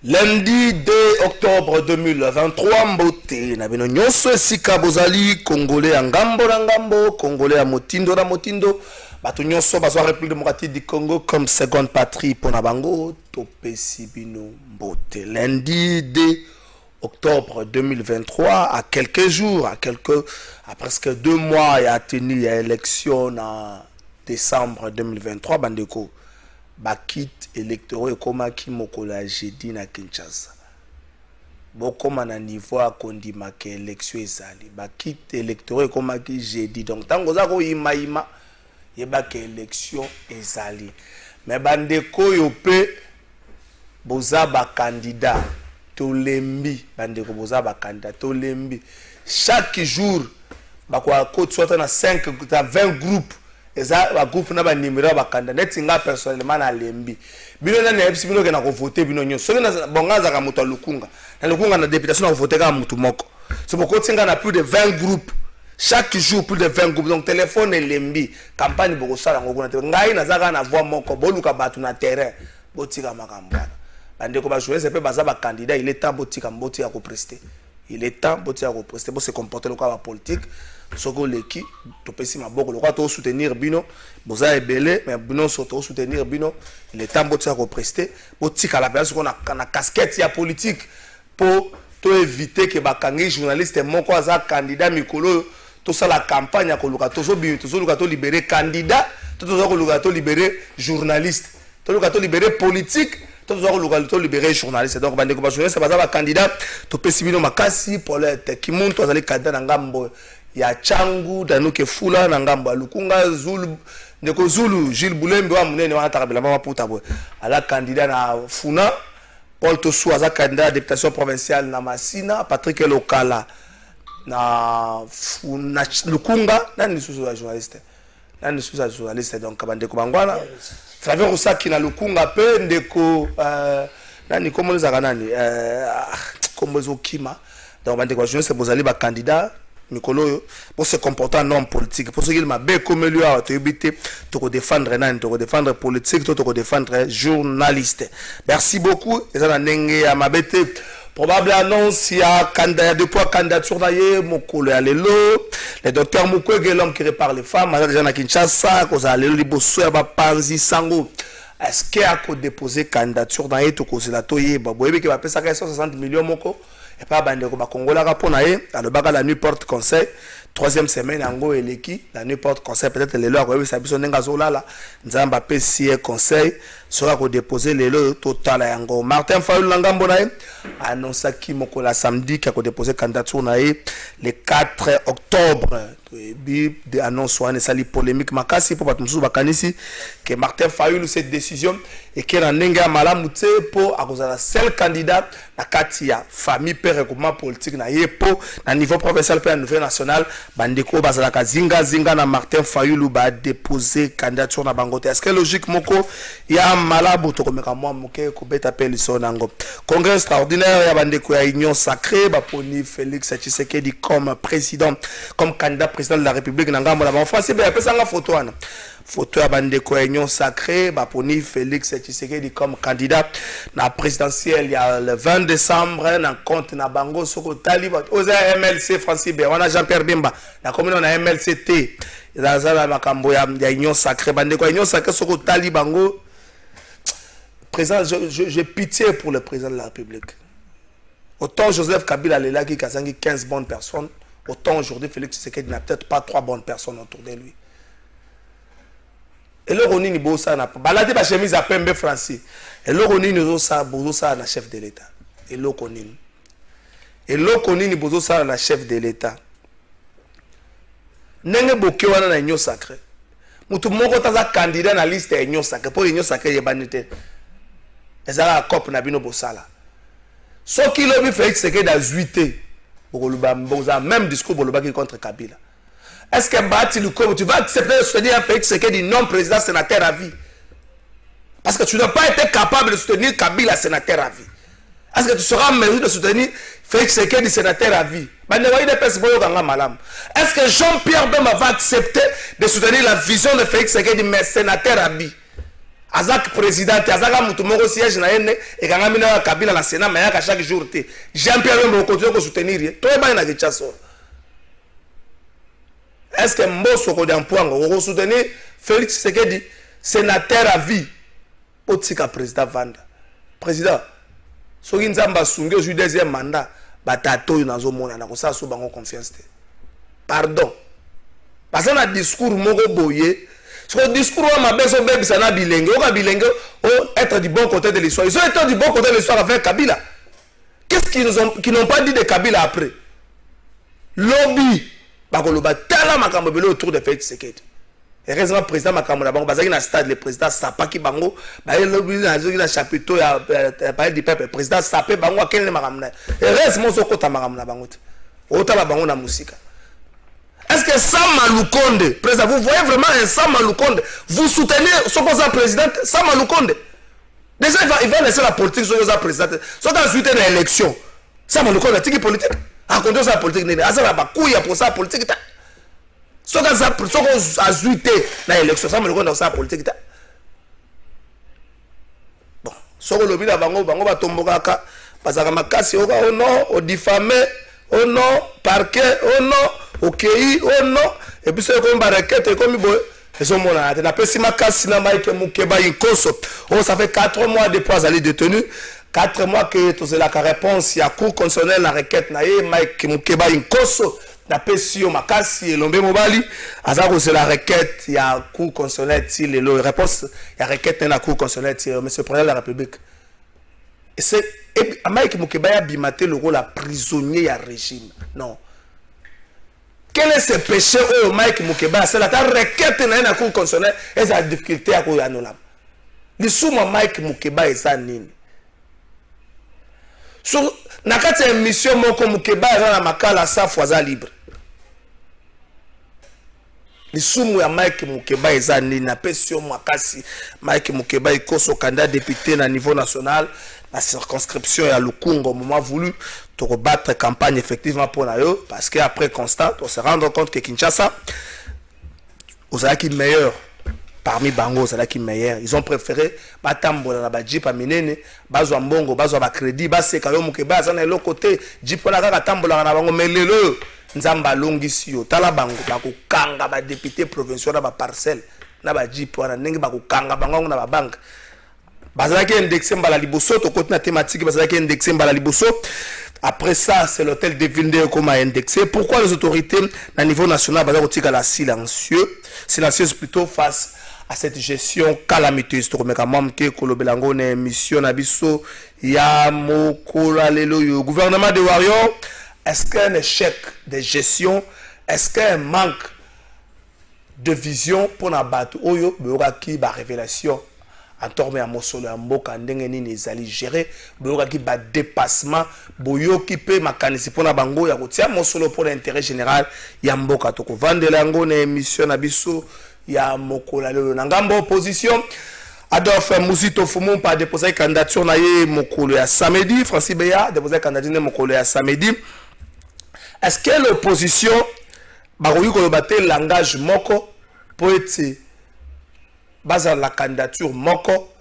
Lundi 2 octobre 2023, Mbote, na bino nyonso esika bozali, Congolais ya ngambo na ngambo, Congolais ya motindo na motindo, bato nyonso bazwa République démocratique du Congo comme seconde patrie pour na bango, topesi bino Mbote. Lundi 2 octobre 2023, à quelques jours, à presque 2 mois, il y a tenu l'élection en décembre 2023, bandeko. Bakit électoraux et comment qui mokola jeudi na Kinshasa. Bokoma na niveau a kondima ke élection ezali. Bakit électoraux et comment qui jeudi. Donc tango za ko ima yeba ke élection ezali. Mais bandeko yo pe boza ba candidat to lembi bandeko boza ba candidat to lembi. Chaque jour bakwa ko soit na 5 à 20 groupes. Eza ba groupe na ba numéro ba candidat neti nga personnellement na lembi bino na nepsi bino ke na ko voter bino nyo so na bonga za ka moto lukunga na députation na voter ka mutu moko so boko tinga na plus de 20 groupes chaque jour plus de 20 groupes donc téléphone et lembi campagne boko sala ngoko na te ngai na zaka na voix moko boluka batu na terrain botika makambana bande ko ba jouer c'est peu baza ba candidat il est temps botika mboti ya ko prester il est temps botika ko prester bo se comporter le quoi politique. Soko leki topesi maboko le to soutenir bino boza ebele mais bino soto soutenir bino il est temps botia ko prester botika la place qu'on a casquette ya politique pour to éviter que bakangi journaliste moko aza candidat mikolo to ça la campagne ko luka to so bi to so luka to libérer candidat to so luka to libérer journaliste to luka to libérer politique to so luka to libérer journaliste donc bande ko ba journaliste baza ba candidat to pesi bino makasi pour le kimuntu azali candidat na ngambo ya changu danuke fula na ngambo lukunga zulu ndeko zulu Gilles Boulembe wa munene wa takabela mama puta boy ala candidat na funa Paul Tosu aza candidat à députation provinciale na Masina Patrick Lokala na funa lukunga nani susu wa journaliste donc kabande ko bangwana Travers Rusaki na lukunga pe ndeko nani komo nzaka nani komo zokima donc bande ko journaliste bozali ba candidat Mikolo pour se comporter en homme politique pour ce qu'il m'a bien comme lui a évité de défendre nan de défendre politique de défendre journaliste. Merci beaucoup et ça nenge à ma bête probable annonce il y a candidat de poids candidature d'ailleurs mokolo ya lelo le docteur Mukwege l'homme qui répare les femmes à déjà na Kinshasa ko za lelo liboso ya ba panzi sango est-ce qu'il a déposé candidature dans to ko la toye ba boyebi ke ba pesa 160 millions moko et pas bande ko ba kongola ka pona ye alobaka la nuit porte conseil 3e semaine yango eleki la nuit porte conseil peut-être lelo ko yebisa biso ndenga zolala nzamba pesi conseil sera ko déposer lelo total yango Martin Fayulu ngambo na ye annonce ki moko la samedi qui a déposé candidature na ye le 4 octobre bi de annonce wana sali polémique makasi pour batumusu bakanisi que Martin Fayulu cette décision et que na ndenga malamu te pour akozala seul candidat na katia famille père regroupement politique na yepo na niveau provincial pe na niveau national bandeko bazala ka zinga na Martin Fayulu ba déposer candidature na bangote est-ce que logique moko ya malabu to komeka mwa moke ko beta pe lisonango congrès extraordinaire ya bandeko ya union sacrée ba poni Félix Tshisekedi comme président comme candidat président de la République na ngambo la ba français ba pesa nga photo wana photo ya bandeko ya union sacrée ba poni Félix Tshisekedi comme candidat na présidentielle il y a le 20 décembre na compte na bango soko taliba oza MLC Francis Bewana Jean-Pierre Bemba na commune na MLCT za la makambo ya union sacrée bandeko ya union sacrée soko talibango président j'ai pitié pour le président de la République. Autant Joseph Kabila est là qui a 15 bonnes personnes, autant aujourd'hui Félix Tshisekedi n'a peut-être pas 3 bonnes personnes autour de lui. Et le Roni ni bosa na balade ba chemise à pembe français. Et le Roni ni bosa na chef de l'État. Et le Roni ni bosa na chef de l'État. Nenge boke wana na union sacrée. Mutu moko taza candidat na liste ya union sacrée pour union sacrée yebanite. Ezala cop na bino bosala. Ce qui le fait c'est que dans 8 ans, même discours contre Kabila. Est-ce que Bati Lukomo, tu vas accepter de soutenir un Félix Tshisekedi non président sénateur à vie? Parce que tu n'as pas été capable de soutenir Kabila sénateur à vie. Est-ce que tu seras en mesure de soutenir Félix Tshisekedi sénateur à vie? Est-ce que Jean-Pierre Bemba va accepter de soutenir la vision de Félix Tshisekedi mais sénateur à vie? Azak président, Azaka Moutoumoro siège na yene et quand on a Kabila la Sénat, mais à chaque jour, Jean-Pierre Bemba continue de soutenir. Tout le monde a dit ça. Est-ce que Mbosso Kodampuango va soutenir Félix Tshisekedi sénateur à vie? Otika président Vanda. Président, si vous avez un deuxième mandat, batato nazo mona na kosa so bango confiance te. Pardon. Parce que na discours moko boye, ce discours ma beso bébé ça na bilenge, o ka bilenge o être du bon côté de l'histoire. Ils ont été du bon côté de l'histoire avec Kabila. Qu'est-ce qu'ils n'ont pas dit de Kabila après? Lobby bakoloba tala makambo belo autour de Félix Tshisekedi. Heureusement, le président Makamona Bango, parce qu'il y a un stade, le président Sapaki Bango, il y a un chapiteau, il y a un palais du peuple, le président Sapé Bango, quel est le Makamona? Heureusement, il y a un Makamona Bango. Autant la Bango na musique. Est-ce que Sam Malukonde, président, vous voyez vraiment un Sam Malukonde, vous soutenez son président Sam Malukonde? Déjà, il va laisser la politique sur le président. Soit ensuite une élection. Sam Malukonde, c'est qui politique? À contre sa politique, il y a un couille pour sa politique. Ce qu'on a ajouté dans l'élection, ça me reconnaît dans sa politique. Bon, ce qu'on a vu dans Bango, Bango va tomber parce que ma casse, au non, au diffamé, au non, parquet, au non, au QI, au non, et puis c'est comme Baraket, et comme il boit, et son mon âge. La personne ma casse, c'est Mike Moukeba Inkoso. Oh, ça fait 4 mois depuis qu'ils sont détenus. 4 mois que tu as la réponse, il y a cour constitutionnelle, la requête, Mike Moukeba Inkoso. La PSIO Makasi et Lombe Mobali, Azaro c'est la requête, il y a cour constitutionnelle, la réponse, il y a requête dans la cour constitutionnelle, monsieur le président de la République. Et c'est, Mike Moukeba a bimaté le rôle de prisonnier à régime. Non. Quel est ce péché au Mike Moukeba? C'est la requête dans la cour constitutionnelle et la difficulté à quoi il y a. Le souma Mike Moukeba est ça nini. Sur la émission Moko Moukeba est dans la makala sa fois libre. Les soumou ya Mike Moukeba eza ni na pesio makasi Mike Moukeba ikoso candidat député na niveau national la circonscription ya Lukungo moment voulu to rebattre campagne effectivement pour nayo parce que après constat on se rendre compte que Kinshasa ozalaki meilleur parmi bango ozalaki meilleur ils ont préféré batambola na ba jeep aminene bazwa mbongo bazwa ba crédit baseka yo Moukeba za na l'autre côté jeep la kaka tambola na bango melelo Nzamba longisi yo tala bango bakokanga ba député provincial na ba parcelle na ba jeep wana ndenge bakokanga bango na ba banque bazalaki indexé mbala liboso to côté na thématique bazalaki indexé mbala liboso. Après ça c'est l'hôtel de ville comme indexé. Pourquoi les autorités à niveau national bazalaki la silencieuse plutôt face à cette gestion calamiteuse to meka mam ke kolobelango na émission na biso ya mokola lelo yo gouvernement de Warrior. Est-ce qu'un échec de gestion, est-ce qu'un manque de vision pour la bateau, oyo, qui ba révélation, en torme à Mosolo, en Boka, ndengeni les alliés gérer, qui ba dépassement, boyo qui peut makanisi pour la bango, ya kotia Mosolo pour l'intérêt général, ya Mboka toko vendre lango na émission na biso, ya mokola lelo nangambo opposition. Adolphe Mouzito Foumou pas déposé candidature na ye mokolo ya samedi, Francis Beya déposé candidature mokolo ya samedi. Est-ce que l'opposition va le langage moko pour être basé la candidature moko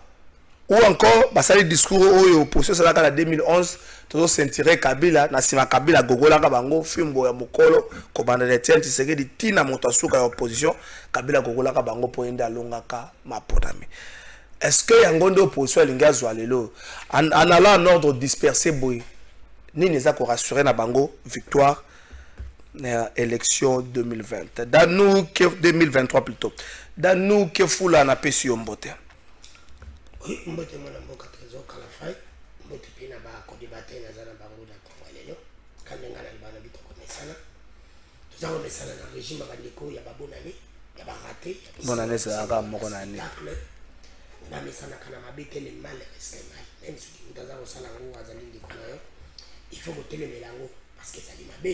ou encore basé le discours où l'opposition c'est en 2011 tout sentiré Kabila na sima Kabila gogola ka bango fimbo ya mokolo ko banda de tienti seke di tina motasuka ya opposition Kabila gogola ka bango pour enda longa ka mapodami. Est-ce que yangondo opposition lingazwa lelo en allant en ordre dispersé boy ni les a rassuré na bango victoire élection 2020 dans nous que 2023 plutôt dans nous que foula na pesi mbote oui mbote mona mboka trésor kala fay mbote pina ba ko débattre na zana bango da ko lelo kandenga na bana bito ko mesana tout ça on mesana na régime ba ndeko ya babonani ya ba raté bonane ça ga moko na ni na mesana kana mabete le mal reste mal même si ndaza ko sala ngo azali ndiko na yo il faut que tele melango parce que ça dit mabe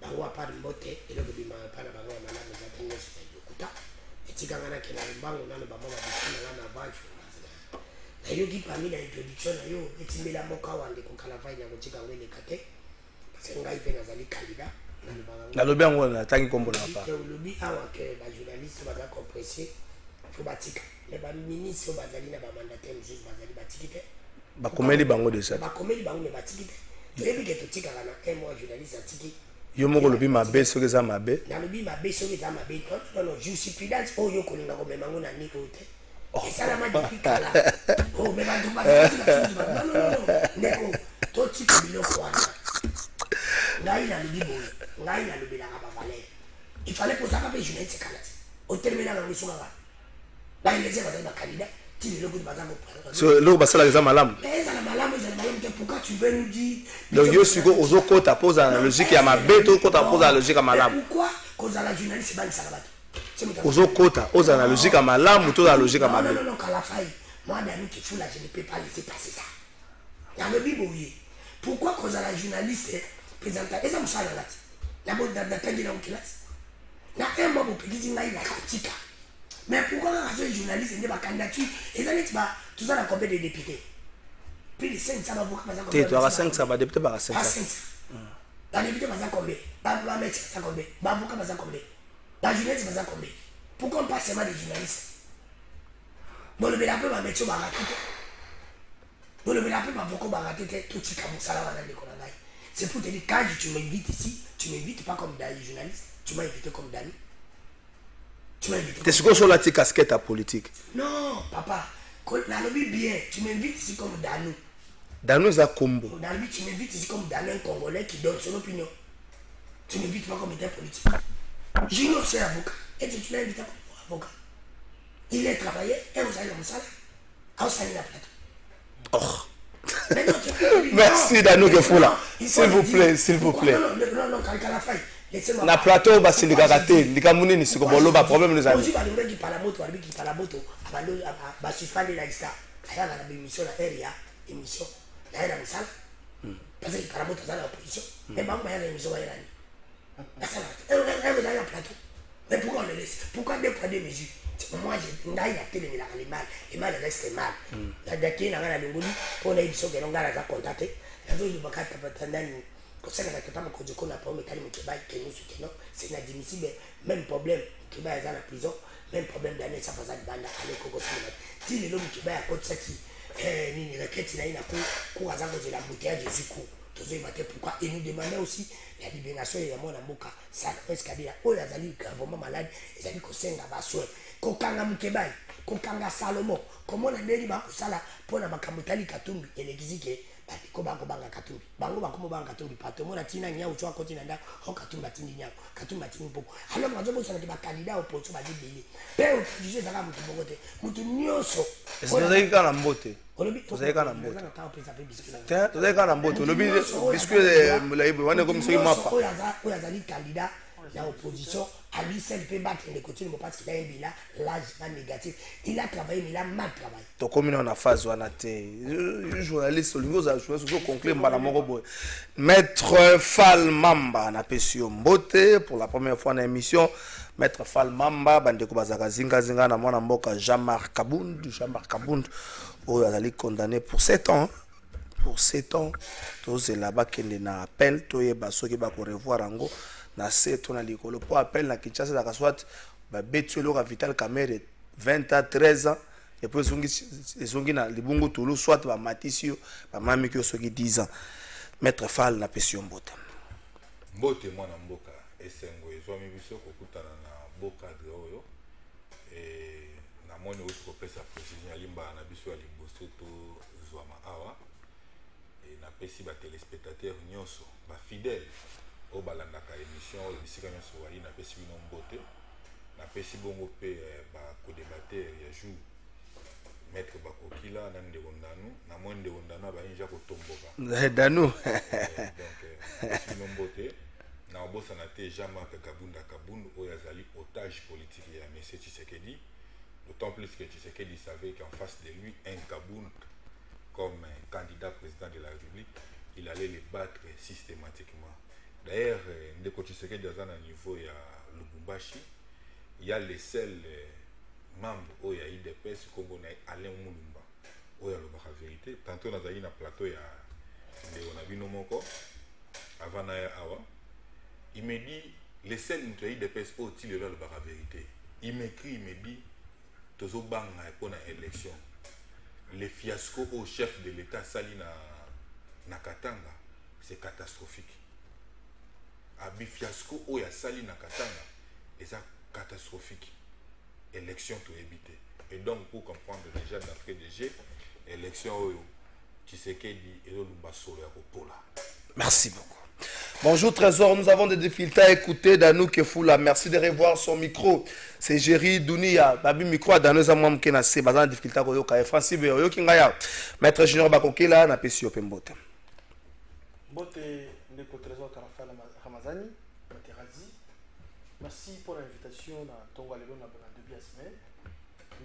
bango apart mbote eloko bima pa na bango malamu za tango c'est lokuta etika ngana ke na mbango nano ba mama bisina ngana vanfu na yo ki parmi la introduction na yo etimbela moka wande ko kala vai na ko tika ngwele kate parce que ngai pe nazali candidat na lobi yango na tangi kombo na pa lobi awa ke ba journaliste ba compressé faut batika mais ba ministre bazali na ba mandataire juste bazali batikite ba komeli bango de ça ba komeli bango mais batikite toyebi ke totika kana un mois journaliste atiki yo moko lobi mabe soki eza mabe na lobi mabe soki eza mabe non jurisprudence oyo kolinga komema ngo na niko te esalama depuis kala oh mais bantu non ndeko totika biloko wana ngai na lobi boye ngai na lobi langa ba valeur il fallait poser un peu journaliste kalati au terminal na miso ngaba la ingénieur bazali ba candidat ti le goût bazali ko so lo basala eza malamu mais ça la malamu pourquoi tu veux nous dire donc yo siko ozo kota posa na logique ya mabe to kota posa na logique ya malamu pourquoi cause la journaliste ba lisaka bato ozo kota oza na logique ya malamu to na logique ya mabe non quand la faille moi Dani qui fout là je ne peux pas laisser passer ça dans le bible oui pourquoi cause la journaliste présenta eza musala ngati la bonne d'attendre dans classe na un mois pour pédiser ngai la katika mais pourquoi les journalistes ne pas candidature et ça n'est pas tout ça dans combien de députés plus de 500 avocats par exemple tu as 500 ba député ba 500 la député par exemple combien ba médecin ça combien ba avocat par exemple combien la journaliste par exemple combien pourquoi on passe seulement des journalistes bon le bela peu ba médecin ba raté bon le bela peu ba avocat ba raté tout ce comme ça là dans les colonnes c'est pour te dire quand tu m'invites ici tu m'invites pas comme des journalistes tu m'as invité comme Dani. Tu m'as invité. T'es sûr sur la petite casquette à politique? Non, papa. La lobby bien. Tu m'invites ici comme Danou. Danou c'est un combo. Danou, tu m'invites ici comme Danou, un Congolais qui donne son opinion. Tu m'invites pas comme étant politique. Junior, c'est avocat. Et tu l'as invité comme avocat. Il est travaillé et vous allez comme ça. À vous allez la plateau. Oh. Merci Danou Gefoula. S'il vous plaît, s'il vous plaît. Non, quand la faille. Na plateau basi likakate likamuni ni siko bolo ba problème les amis. Aussi ba ndenge qui parle moto qui parle moto abando ba suspendre la lista aya na émission na area émission na era misala parce que parle moto dans l'opposition mais ba ba émission ya nani asala elle dans la plateau mais pourquoi on le laisse pourquoi deux poids deux mesures moi je ndai la télé la mal et mal reste mal la daki na ngana lingoli pour na émission que ngana za contacter la zo bakata patandani. C'est inadmissible. Même problème, qui va à la prison, même problème d'année, ça faisait banda aller Coco Cinéma. Si les hommes qui va à côté de ni requête, il a cours à de la bouteille de Zuko. Pourquoi et nous demandait aussi la libération et la mort à Moka. Ça, est-ce qu'il y a oh, les gravement malades, ils ont dit qu'on s'est engagé. Kokanga Mukebai, Kokanga Salomon, comment on a dit ça là pour la Makamutali Katumbi et l'exige. Ko bango banga katumbi bango bakomo banga katumbi pato mona tina nya uchwa koti nanda ho katumba tindi nya katumba tindi poko alors mazo bo sana ke ba candidat opposition ba dibeli pe o jije zaka mutu bokote mutu nyoso ezozai kana mbote ezozai kana mbote ezozai kana mbote lobi biscuit mulaibu wane ko msoki mapa oya zali candidat la opposition à lui seul peut battre les côtés parce qu'il a un bilan largement négatif. Il a travaillé, mais il a mal travaillé. Donc, comme on a phase, on a été journaliste, Maître Fall Mamba, on a payé Mbote pour la première fois dans l'émission. Maître Fall Mamba, Bandeko Bazaka Zinga Zinga, na mwana mboka Jean-Marc Kabound, où il a été condamné pour 7 ans. Pour 7 ans, tous là-bas qui est na appel, tous les basso qui va revoir en gros. Na seto na likolo po appel na Kinshasa da kaswat ba betuelo ka Vital Kamerhe 20 à 13 ans et puis zongi na libungu tulu soit ba matisio ba mami ki soki 10 ans Maître Fall na pesio mbote mwana mboka esengo ezomi biso kokutana na boka de oyo et na moni oyo ko pesa précision limba na biso ya liboso to zwa awa et na pesi ba téléspectateurs nyonso ba fidèles au balandaka émission bisika nyonso wali na pesi bino mbote na pesi bongo pe ba co-débatteur ya jour maître bakokila na ndeko ndanu na mo ndeko ndanu ba inja ko tomboka danu donc bino mbote na obosa na te Jean-Marc Kabund oyo azali otage politique ya monsieur Tshisekedi d'autant plus que Tshisekedi savait qu'en face de lui un Kabund comme candidat président de la République il allait les battre systématiquement. D'ailleurs, ndeko Tshisekedi aza na niveau ya Lubumbashi, il y a les seuls membres au ya IDPS Congo na Alain Mulumba au ya lobaka vérité. Tantôt nazali na plateau ya ndeko na bino moko avant na awa. Il me dit les seuls mutu ya IDPS au ti le lobaka vérité. Il m'écrit, il me dit tozo banga pour na élection. Les fiascos au chef de l'État sali na Katanga, c'est catastrophique. Abi fiasco au ya sali na Katanga, et ça catastrophique. Élection tout éviter. Et donc pour comprendre déjà d'entrée de jeu, élection Tshisekedi et Lumba Solo Pola. Merci beaucoup. Bonjour Trésor, nous avons des difficultés à écouter Danou Kefoula. Merci de revoir son micro. C'est Jerry Dounia. Babi micro à Danou Zamouam Kenase. Bazan difficulté à Koyoka. Francis Beyo Kingaya. Maître Junior Bakokela na Pessi Opembote. Bote Ndeko Trésor Karafa Ramazani, Materazi. Merci pour l'invitation dans Tongo Alelo na début de la semaine.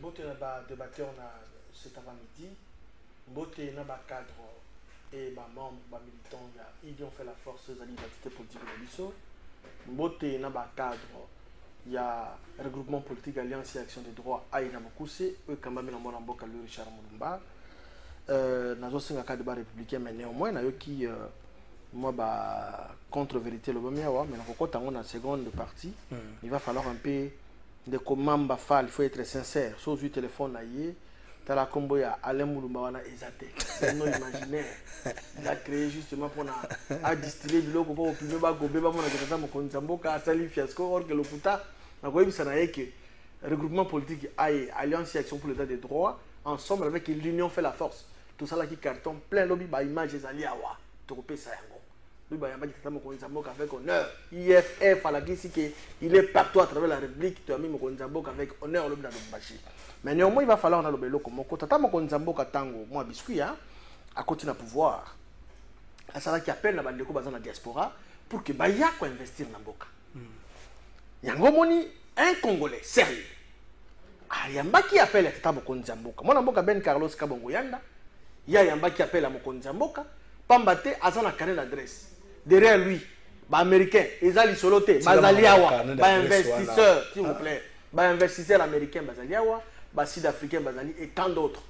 Bote na débatteur cet avant-midi. Bote na cadre et membres, militants, ils ont fait la force de l'identité politique de l'ISO. Mbote na cadre, il y a regroupement politique Alliance et Action des droits Aïna Mokuse, eux quand même dans Mboka le Richard Mulumba. Nazo singa cadre républicain mais néanmoins na yo qui moi contre vérité le premier mais quand on a seconde partie, il va falloir un peu de comment il faut être sincère. Sur le téléphone aïe. T'as la combo ya Alain Mulumba wana ezate. C'est non imaginaire. Il a créé justement pour distiller du logo pour opinion ba gobe ba mona ketata mokonzi mboka sali fiasco or que le puta na ko yebisa na yeke regroupement politique aïe Alliance et Action pour l'état des droits ensemble avec l'union fait la force. Tout ça là qui carton plein lobby ba image ezali awa. To kopesa yango. Lui ba yamba ketata mokonzi mboka avec honneur. IFF à la qui que il est partout à travers la République. Tu as mis mokonzi mboka avec honneur lobby na Lubumbashi. Mais néanmoins, il va falloir dans le bélo comme tata mokonzambo katango moi biscuit à côté na pouvoir. À ça qui appelle la bande ko bazana diaspora pour que baya ko investir na mboka. Yango moni un Congolais sérieux. Ah yamba qui appelle tata mokonzamboka. Moi na mboka Ben Carlos Kabongo Yanda. Ya yamba qui appelle la mokonzamboka pambate azana carnet d'adresse. Derrière lui, ba américain, ezali soloté, bazaliawa, ba investisseur, s'il vous plaît. Ba investisseur américain bazaliawa. Sud-Africain Bazali et tant d'autres.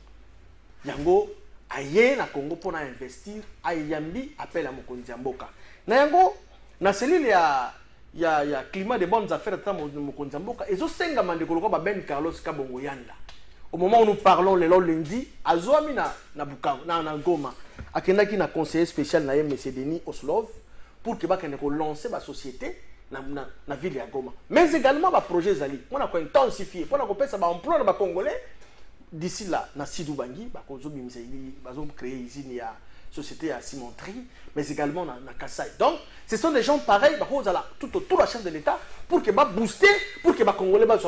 Yango aye na Congo pour investir, ayambi appelle à Mokonzi Mboka. Na yango na cellule ya climat de bonnes affaires à Mokonzi Mboka et zo senga mande koloko ba Ben Carlos Kabongo Yanda. Au moment où nous parlons le lundi, azoami na Bukavu na Goma, akendaki na conseiller spécial na M. Denis Oslov pour que ba kende ko lancer ba société na ville ya Goma. Mais également ba projet zali. On a intensifier pour qu'on ça ba emploi na Congolais d'ici là na Sidou Bangi ba kozo bimseli bazo créer usine ya société à cimenterie mais également na Kassai. Donc ce sont des gens pareils ba koza là tout autour la chef de l'état pour que ba booster pour que ba Congolais ba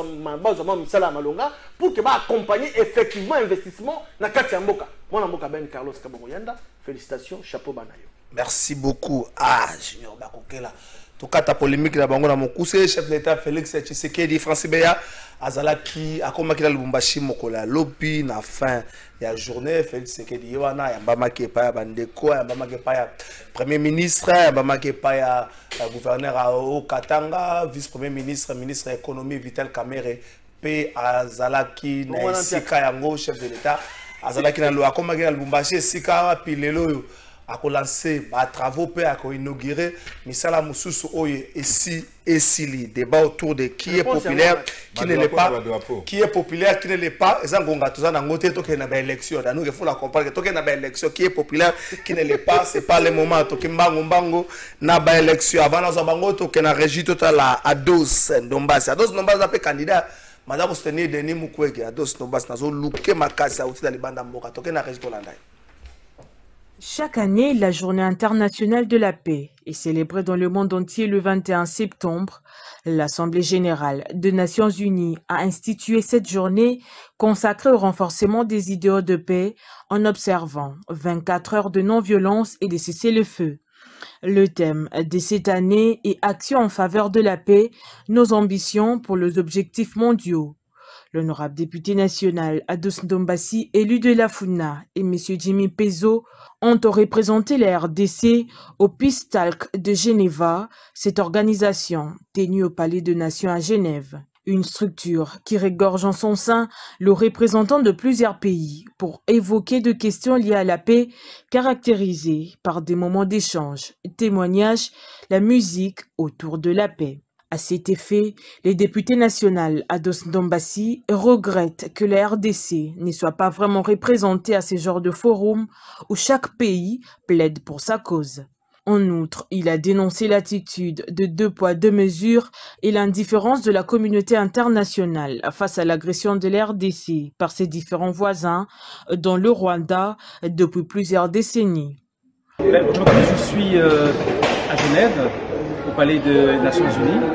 misala malonga pour que ba accompagner effectivement investissement na kati ya mboka. Mwana mboka Ben Carlos Kabongo Yanda, félicitations, chapeau banayo. Merci beaucoup. Ah, Junior Bakokela. En tout cas, ta polémique là, bango na mokuse chef de l'État Félix Tshisekedi Francis Beya azalaki akomaki na Lubumbashi mokola lobi na fin ya journée Félix Tshisekedi wana ya mbamaki pa ya bandeko ya mbamaki pa ya premier ministre ya mbamaki pa ya gouverneur au Katanga vice premier ministre ministre économie Vital Kamerhe pe azalaki na sika yango chef de l'État azalaki na lo akomaki na Lubumbashi sika pilelo a lancé des travaux pour inaugurer misala mususu oye ici esili débat autour de qui est populaire qui ne l'est pas qui est populaire qui ne l'est pas ezangonga tozana ngote toke na ba élection nous il faut la comprendre que toke na ba élection qui est populaire qui ne l'est pas c'est pas le moment toke mbango na ba élection avant na bango toke na régie totale à Dos Ndombasi pe candidat madame soutenir Denis Mukwege à Dos Ndombasi nazo luke makasi auti dans libanda mboka toke na régie tolanda. Chaque année, la Journée internationale de la paix est célébrée dans le monde entier le 21 septembre. L'Assemblée générale des Nations unies a institué cette journée consacrée au renforcement des idéaux de paix en observant 24 heures de non-violence et de cessez-le-feu. Le thème de cette année est Action en faveur de la paix, nos ambitions pour les objectifs mondiaux. L'honorable député national Ados Ndombassi, élu de la FUNA, et M. Jimmy Pezo ont représenté la RDC au Peace Talk de Geneva, cette organisation tenue au Palais des Nations à Genève. Une structure qui regorge en son sein le représentant de plusieurs pays pour évoquer des questions liées à la paix caractérisées par des moments d'échange, témoignages, la musique autour de la paix. À cet effet, les députés nationaux Ados Ndombassi regrettent que la RDC ne soit pas vraiment représentée à ce genre de forum où chaque pays plaide pour sa cause. En outre, il a dénoncé l'attitude de 2 poids 2 mesures et l'indifférence de la communauté internationale face à l'agression de la RDC par ses différents voisins, dont le Rwanda, depuis plusieurs décennies. Aujourd'hui, je suis à Genève, au Palais des Nations Unies,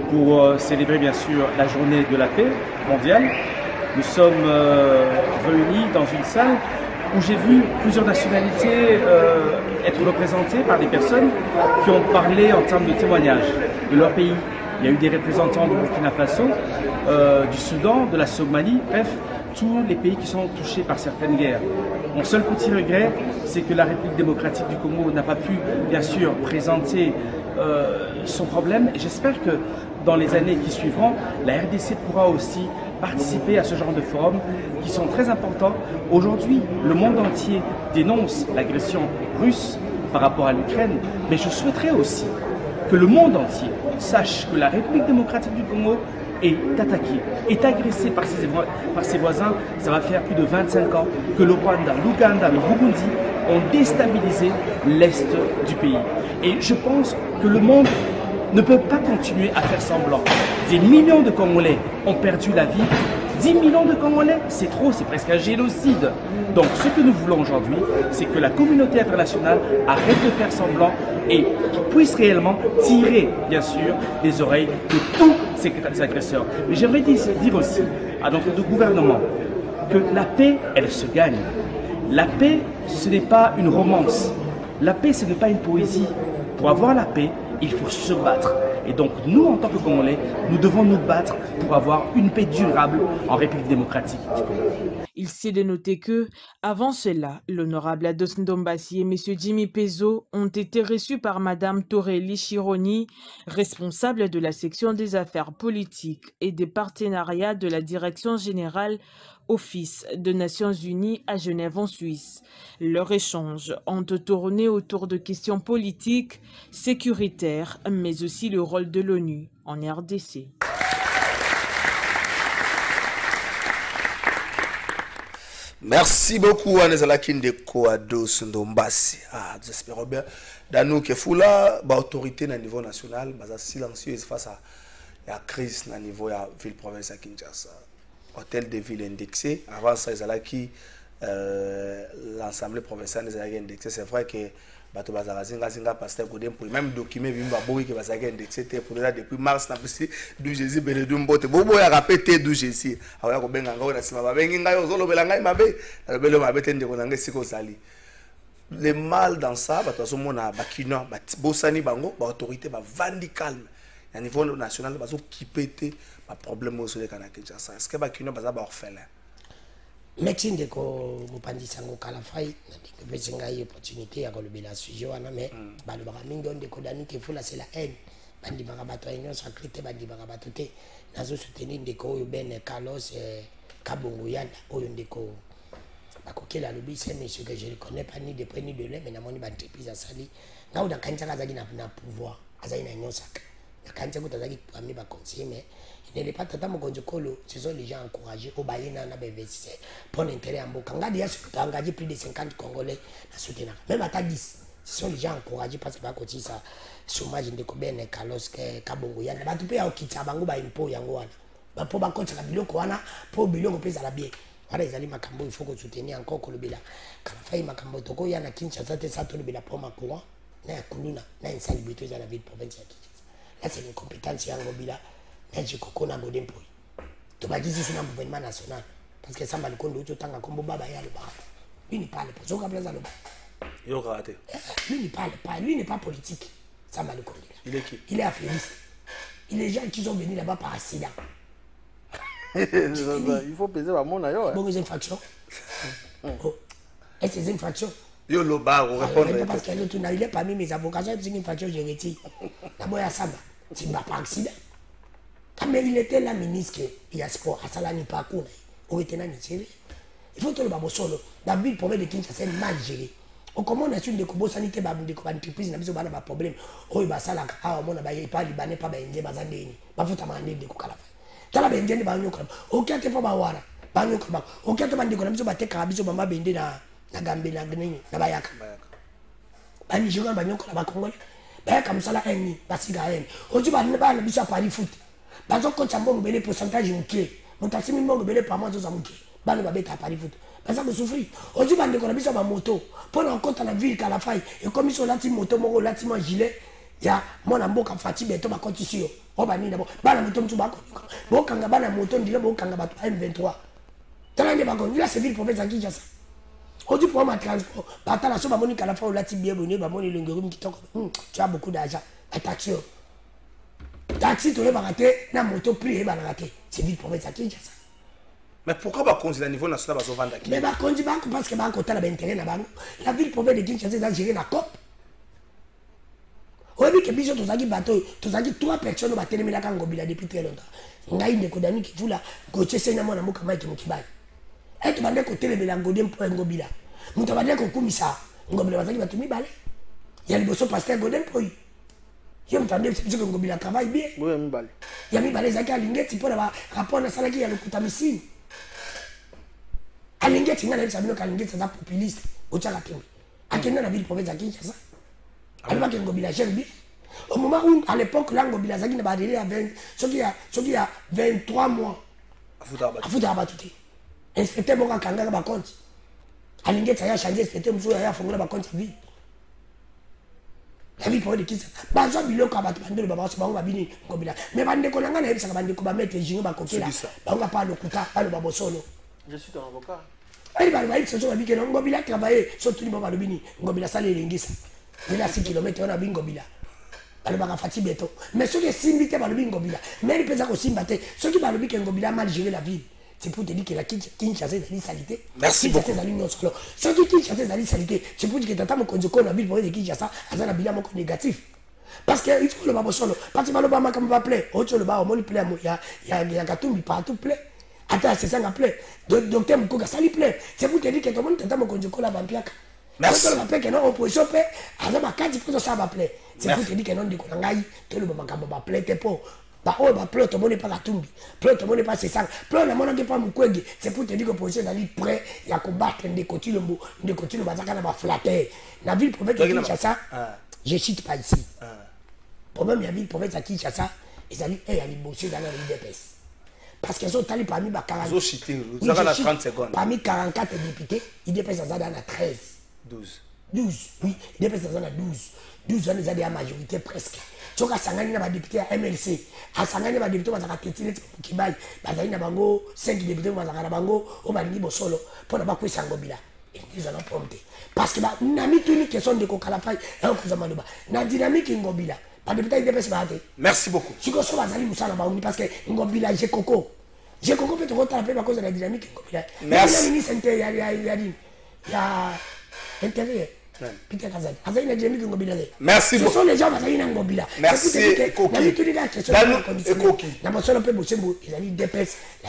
pour célébrer bien sûr la journée de la paix mondiale. Nous sommes réunis dans une salle où j'ai vu plusieurs nationalités être représentées par des personnes qui ont parlé en termes de témoignages de leur pays. Il y a eu des représentants du Burkina Faso, du Soudan, de la Somalie, bref, tous les pays qui sont touchés par certaines guerres. Mon seul petit regret, c'est que la République démocratique du Congo n'a pas pu, bien sûr, présenter son problème. Et j'espère que dans les années qui suivront, la RDC pourra aussi participer à ce genre de forums qui sont très importants. Aujourd'hui, le monde entier dénonce l'agression russe par rapport à l'Ukraine, mais je souhaiterais aussi que le monde entier sache que la République démocratique du Congo est attaquée, est agressée par ses voisins. Ça va faire plus de 25 ans que le Rwanda, l'Ouganda, le Burundi ont déstabilisé l'Est du pays. Et je pense que le monde ne peut pas continuer à faire semblant. Des millions de Congolais ont perdu la vie. 10 millions de Congolais, c'est trop, c'est presque un génocide. Donc ce que nous voulons aujourd'hui, c'est que la communauté internationale arrête de faire semblant et qu'il puisse réellement tirer, bien sûr, les oreilles de tous ces agresseurs. Mais j'aimerais dire aussi à notre gouvernement que la paix, elle se gagne. La paix, ce n'est pas une romance. La paix, ce n'est pas une poésie. Pour avoir la paix, il faut se battre. Et donc, nous, en tant que Congolais, nous devons nous battre pour avoir une paix durable en République démocratique du Congo. Il s'est de noter que, avant cela, l'honorable Ados Ndombassi et M. Jimmy Pezo ont été reçus par Mme Toreli Chironi, responsable de la section des affaires politiques et des partenariats de la Direction générale Office des Nations Unies à Genève en Suisse. Leurs échanges ont tourné autour de questions politiques, sécuritaires, mais aussi le rôle de l'ONU en RDC. Merci beaucoup à Nezalaki Ndeko Ados Ndombassi. Nous espérons bien dans nous que Foula, l'autorité au niveau national, silencieuse face à la crise au niveau de la ville-province à Kinshasa. Hôtel de ville indexé. Avant ça, l'Assemblée provinciale des indexé. C'est vrai que même document que indexé depuis mars du Jésus Benedum Bote bobo ya répété du Jésus aya ko benga ngao na sima ba bengi ngayo zolo bela ngai mabe na belo mabe tende ko nanga siko sali. Le mal dans ça ba tozo mona ba kino ba bosani bango ba autorité ba vandi calme à niveau national ba zo kipete ba problème au sole kana Kinshasa. Est-ce que ba kino ba za ba orphelin Merci ndeko mopandisa ngo kala fai na ndeko pesi ngai opportunité ya kolobela sujet wana mais balobaka mingi ndeko dani ke fula c'est la haine bandi baka bato union sacrée bandi baka bato te nazo soutenir ndeko oyo Ben Carlos Kabongo Yanda oyo ndeko bakokela lobi c'est monsieur que je ne connais pas ni de près ni de loin mais namoni ba entreprise asali ngao da kanza kazaki na pouvoir azali na union sacrée na kanza ko tazaki ami ba conseiller mais il n'est pas totalement conjokolo, ce sont les gens encouragés au Bayena na investisseurs pour l'intérêt en Boka. Ngadi a engagé plus de 50 Congolais à soutenir. Même à 10, ce sont les gens encouragés parce que par côté ça chômage de Ben Carlos Kabongo Yanda. Ba tupé au kitsa bango ba impo yango wana. Ba po ba kontra biloko wana po biloko pesa la bien. Voilà les ali makambo il faut que soutenir encore kolobela. Kala fai makambo toko yana Kinshasa te sa tolobela pour ma courant na kuluna na insali bito za la ville province ya Kinshasa. Là c'est une compétence yango bila. Je kokona godem poi to ba disi sina gouvernement national parce que ça m'a le kondo to tanga kombo baba ya le baba lui n'est pas le président comme ça le baba yo karaté lui n'est pas lui n'est pas politique ça m'a le kondo il est qui il est affairiste il est gens qui sont venus là-bas par accident Il faut peser ma mon ailleurs. Bon, c'est une fraction. Est-ce que c'est une fraction? Yo loba on répond parce que l'autre il est parmi mes avocats, c'est une fraction je retire. D'abord il y a ça. C'est pas par accident. Mais il était là ministre il y a sport à Salani parcours. On était là Nigeria. Il faut que le babo solo. La ville pour de Kinshasa c'est mal géré. On commence à suivre des combos sanitaires ba de entreprise na biso ba na problème. Oh il ba sala ka on na ba pas libanais pas ba indien bazandeni. Ba futa mande de ko kala. Tala ba indien ba nyoka. O kete pa ba wara. Ba nyoka ba. O kete ba ndiko na biso ba teka biso ba mabende na Gambe na gnini na bayaka. Bani joga ba nyoka ba Congolais. Bayaka musala eni basiga eni. Oji ba ne ba na biso Paris foot. Ba zo ko chambo mbele pourcentage mukie. Mutasimi mbongo mbele pa moto za mukie. Bani ba beta Paris foot. Parce que souffrir. Oji ba ndiko na biso ba moto. Pour en compte la ville qu'à la faille et comme ils sont là moto moko là mon gilet ya mon amboka fati beto ba kontisio. O ba ni d'abord. Ba na moto mtu ba ko. Bo kanga ba na moto ndile bo kanga ba M23. Tala ne ba ko. Là c'est ville province à Kinshasa. On dit pour ma transport, partant la somme à Monique à la fois, là, tu bien bonné, bah, mon élinguerum qui tu as beaucoup d'argent. Taxi. Taxi, tu vas rater, la moto prix, va rater. C'est vite pour mettre ça qui ça. Mais pourquoi va conduire à niveau national va vendre mais va conduire parce que va côté la intérêt là-bas. La ville province de Kinshasa va gérer la COP. On dit que bisous tous les bateaux, tous les 3 personnes vont tenir la Kangobila depuis très longtemps. On a une kodani qui fout la Gauthier Sénamon à Moukama qui Moukibai. Et tu vas dire que tu es le Godem pour un Ngobila. Tu vas dire que tu es ça. Ngobila va te mettre balai. Il y a le besoin pasteur Godem pour lui. Je me tendais que Ngobila travaille bien. Oui, mi balai. Il y a mis balai Zaki à Lingeti pour avoir rapport à Salaki à l'Okutamissine. À Lingeti, il y a un Lingeti, c'est un populiste. Au Tchalakim. À quelle la ville province à Kinshasa. Alors que Ngobila gère bien. Au moment où, à l'époque, là, Ngobila Zaki n'a pas adhéré à 20, ce qui a 23 mois. À foutre à Batouté. Inspecteur Boka Kanga ba compte. Alingeti a changé inspecteur Moussou a fongolé ba compte vie. La vie pour de qui ça. Bazo biloko ba bande le baba so ba bini ngobila. Mais bande ko nanga na yebisa bande ko ba mettre jingo ba kokela. Ba nga pa lokuta ba lo babo solo. Je suis ton avocat. Elle va aller sur la bike ngobila travailler surtout ni baba lobini ngobila sale lengisa. Il a 6 km on a bingobila. Ale ba fati beto. Mais ceux qui simbité ba lobi ngobila. Mais il peut ça ko simbate. Ceux qui ba lobi que ngobila mal gérer la ville. C'est pour te dire que la Kinshasa est la salité. Merci beaucoup. Ce qui Kinshasa est la salité, c'est pour dire que tu as mon conjoint la ville pour de Kinshasa, à un bilan négatif. Parce qu'il faut le babo solo. Parce que le baba comme va plaît, autre le baba au plaît, il y a Gatumbi partout plaît. Attends, c'est ça qui plaît. Docteur Moukoga, ça lui plaît. C'est pour te dire que tout le monde t'entend mon conjoint la vampiaque. Merci. Quand on appelle que non, opposition plaît, avec ma carte, ça va plaît. C'est pour te dire que non, du Konangaï, tout le baba va plaît, t'es pas. Oh, bah, pleure, tout le monde n'est pas la tombe. Pleure, tout le monde n'est pas ses sangs. Pleure, le monde n'est pas Mukwege. C'est pour te dire que le policier est prêt à combattre des côtés, des côtés, le bazar, va flatter. La ville province de Kinshasa, je ne cite pas ici. Le problème, la ville province de Kinshasa, ils allaient bosser dans l'IDPS. Parce qu'ils sont allés parmi 40. Ils ont cité, vous avez 30 secondes. Parmi 44 députés, l'IDPS en a 13. 12. 12, oui. L'IDPS en a 12. 12 ans, ils ont la majorité presque. Tu as sangani na député à MLC, à sangani na député à Kétine Kibai, Bazali na bango, 5 députés à bango, au Bangi Bosolo, pour ne pas que Sangobila. Et ils allons prompter. Parce que la dynamique question de Kokalafai, et on vous a demandé, la dynamique Ngobila, pas député de Bessabate. Merci beaucoup. Si vous avez Bazali Moussa Baouni, parce que Ngobila, j'ai coco. J'ai coco peut te rattraper à cause de la dynamique Ngobila. Merci. Le ministre intérieur, il y a intérieur. Peter Kazali. Merci beaucoup. Ce sont les gens qui ont Ngobila. Merci. La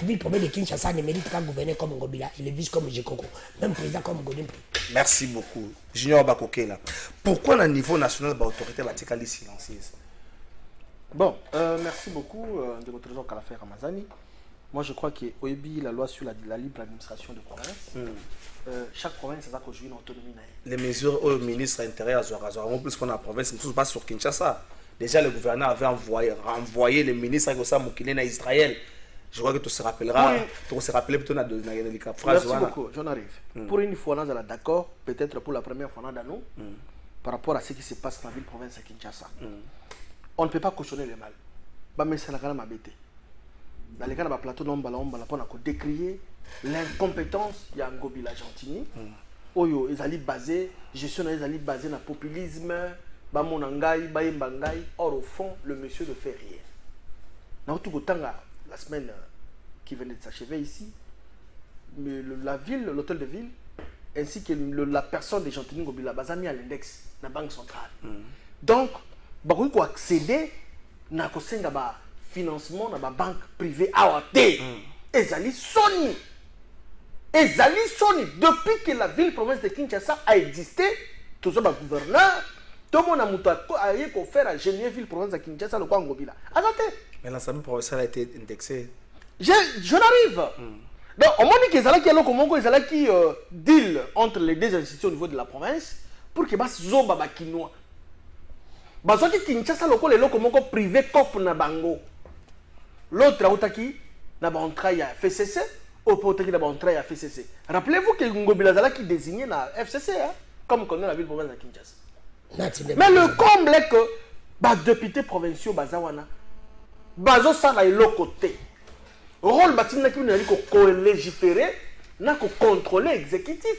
ville province de Kinshasa ne mérite pas gouverner comme Ngobila. Il est vice comme Jekoko. Même président comme Godin. Merci beaucoup. Junior Bakokela. Pourquoi, au niveau national, l'autorité va être silencieuse? Bon, merci beaucoup de votre trésor Kalafé Ramazani. Moi, je crois que OEBI, la loi sur la libre administration de province, chaque province a une autonomie. Les mesures au ministre intérieur, plus qu'on a la province, ne sont pas sur Kinshasa. Déjà, le gouverneur avait envoyé les ministres avec ça à Israël. Je crois que tu te rappelleras. Tu te rappelles plutôt dans la phrase. Merci beaucoup, j'en arrive. Pour une fois, nous sommes d'accord, peut-être pour la première fois dans nous, par rapport à ce qui se passe dans la ville-province à Kinshasa. On ne peut pas cautionner le mal. Mais c'est la grande mabété. Dans les cas de plateau, on a décrié l'incompétence de Ngobila Gentini. Oyo, ils allaient baser, gestion ils allaient baser dans le populisme, bamonangai, baimbangai. Or, au fond, le monsieur ne fait rien. Dans tout le temps, la semaine qui venait de s'achever ici, mais la ville, l'hôtel de ville, ainsi que la personne de Jean-Tini Ngobila, ils ont mis à l'index de la Banque centrale. Donc, ils ont accédé à un financement dans la banque privée AOT. Ezali Sony. Depuis que la ville-province de Kinshasa a existé, tout ça, le gouverneur, tout le monde a fait à génie ville-province de Kinshasa, le coin Ngobila. Mais l'ensemble provincial a été indexé. Je n'arrive. Donc, on m'a dit qu'il y a un deal entre les deux institutions au niveau de la province pour que les Zoba Bakinois. Parce que Kinshasa, le privé cop na bango. L'autre, n'a pas entré à FCC, l'autre n'a pas entré à FCC. Rappelez-vous que Ngobila Zala qui désignait la FCC, hein, comme on connaît la ville province de Kinshasa. Mais le comble est que les députés provinciaux, Bazo Sala est l'autre côté. Le rôle bâtiment qui n'a pas légiférer, n'a pas contrôler l'exécutif.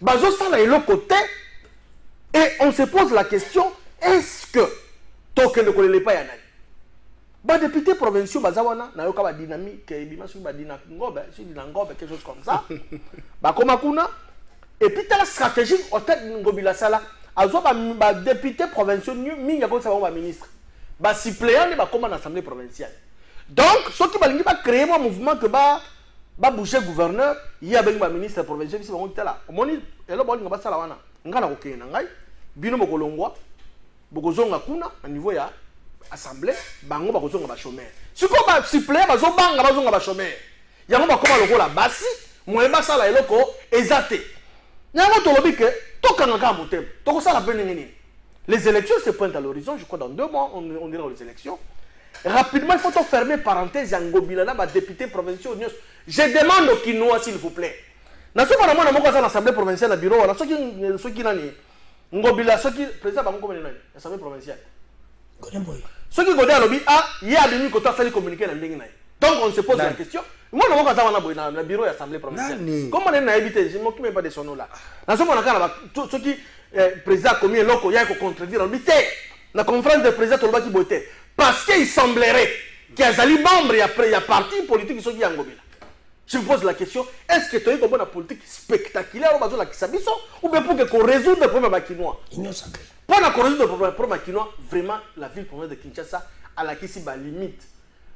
Bazo Sala est l'autre côté. Et on se pose la question, est-ce que token ne connaît pas Yanani? Les députés provinciaux, Bazawana, n'a pas de dynamique, quelque chose comme ça. Et puis, la stratégie, au tête de Ngobila Sala, les députés provinciaux, ils sont ministres. Les suppléants, ils sont l'Assemblée provinciale. Donc, ceux qui ont créé un mouvement que va bouger le gouverneur, il y a un ministre provincial qui sont là. Il y a un niveau de l'Assemblée, bango bakozonga ba chômeur. Si ko ba suppléant bazobanga bazonga ba chômeur. Yango bakoma lokola basi, moye basala eloko ezate. Yango tolobi ke tokanga ka motem. Tokosala pene nini. Les élections se pointent à l'horizon, je crois dans 2 mois on ira aux élections. Rapidement, il faut fermer parenthèse à Ngobila na ba député provinciaux. Je demande au Kinois s'il vous plaît. Na so para moi na moko za l'Assemblée provinciale na bureau wala so ki nani Ngobila so ki président ba moko nani l'Assemblée provinciale. Ce qui est lobby, il y a des gens qui ont communiqué dans le donc on se pose la question. Moi, je suis dans le bureau de l'Assemblée provinciale. Comment on a évité? Je ne m'occupe pas de son nom là. Dans ce moment-là, ce qui est président a commis un loco, il y a un contredire. La conférence de président qui boitait. Parce qu'il semblerait qu'il y a des membres, il y a partis politiques qui sont en Ngobila. Je me pose la question, est-ce que tu as une bonne politique spectaculaire ou bien pour qu'on résoudre le problème bakinois? Pour qu'on résoudre le problème bakinois, vraiment, la ville province de Kinshasa a la limite.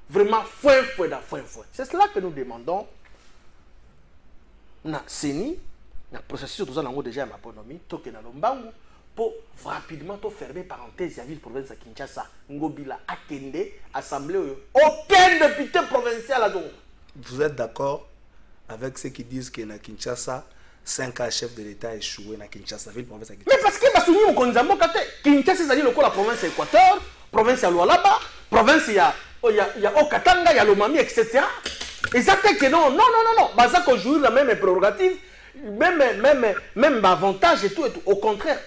Vraiment, c'est cela que nous demandons. Na CENI, na processus de nous déjà ma bonhomie, toke na lombangu, pour rapidement fermer parenthèse la ville province de Kinshasa, Ngobila, Akende, Assemblée, aucun député provincial à Vous êtes d'accord avec ceux qui disent que na Kinshasa, 5 chefs de l'État échoués na Kinshasa, ville province de Kinshasa? Mais parce que Bassouni on connaît Kinshasa, c'est la province Équateur, province à Lualaba, province il y a Okatanga, il y a Lomami, etc. Et ça fait que non. Baza qu'on joue la même prérogative, même avantage et tout. Au contraire,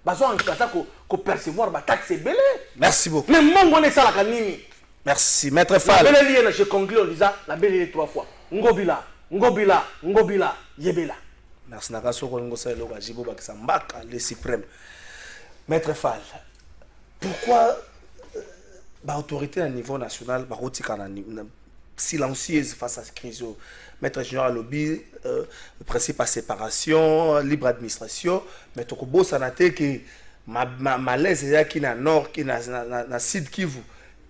Baza en Kinshasa qu'on percevoir la taxe belé. Merci beaucoup. Mais moi, on est ça la canini. Merci, Maître Fall. La belle je conclue en disant la belle 3 fois. Ngobila, Yebela. Merci, Nakaso Kolongosa Loga Jibo Bakisambaka, le suprême. Maître Fall, pourquoi l'autorité à niveau national silencieuse face à cette crise? Maître Junior Lobby, le principe à séparation, libre administration, mais tu as sanate que malaise est qui na nord, qui na sud Kivu.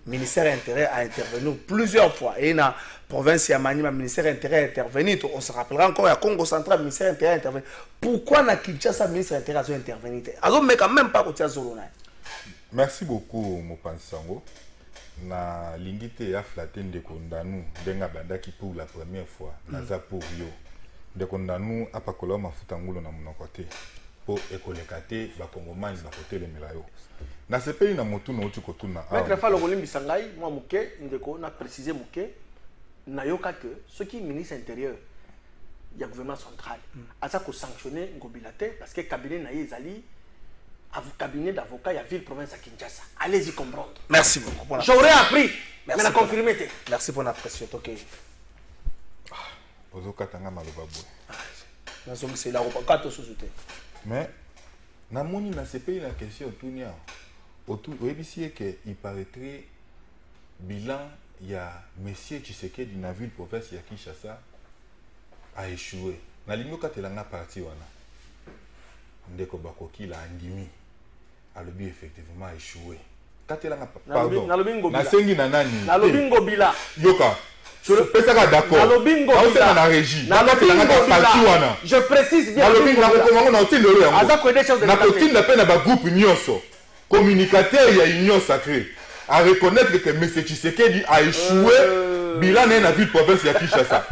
Le ministère intérieur a intervenu plusieurs fois. Et dans la province de Yamani, le ministère intérieur a intervenu. On se rappellera encore, il y a Congo central, le ministère intérieur a intervenu. Pourquoi dans Kinshasa, le ministère intérieur a intervenu? Alors, mais quand même pas côté Zolona. Merci beaucoup, Mopansango. Na lingité a flatté de Kondanu, denga bandaki pour la première fois, naza pour yo. De Kondanu a pas colombe à foutangulo na mon côté. Pour écolekate, ba Congomani na côté le melayo. Na ce pays na motu na utu kotuna. Maître Fall Ogolimbi Sangai, moi Mouké, ndeko na précisé Mouké, na yoka que ce qui est ministre intérieur, il y a gouvernement central. A ça ko sanctionner Ngobilate parce que cabinet na yezali cabinet d'avocat, il y a ville province à Kinshasa. Allez-y comprendre. Merci beaucoup. J'aurais appris, mais la confirmé. Merci pour l'appréciation. Ok. Mais, na moni na ce pays la question autour il paraîtrait bilan il y a monsieur Tshisekedi dans la ville province ya Kinshasa a échoué. Na lingo katelanga parti wana. Ndeko bakoki la andimi. Alobi effectivement a échoué. Katelanga pardon. Na sengi na nani? Na lobingo bila. Yoka. Je pesa d'accord. Na lobingo bila. Na régie. Na katelanga parti wana. Je précise bien. Na lobingo na kokomanga na otile lo yango. Aza ko des choses de na kotine na pe na ba groupe nyonso. Communicateur ya union sacrée. À reconnaître que M. Tshisekedi a échoué bilan dans la ville province de Kinshasa.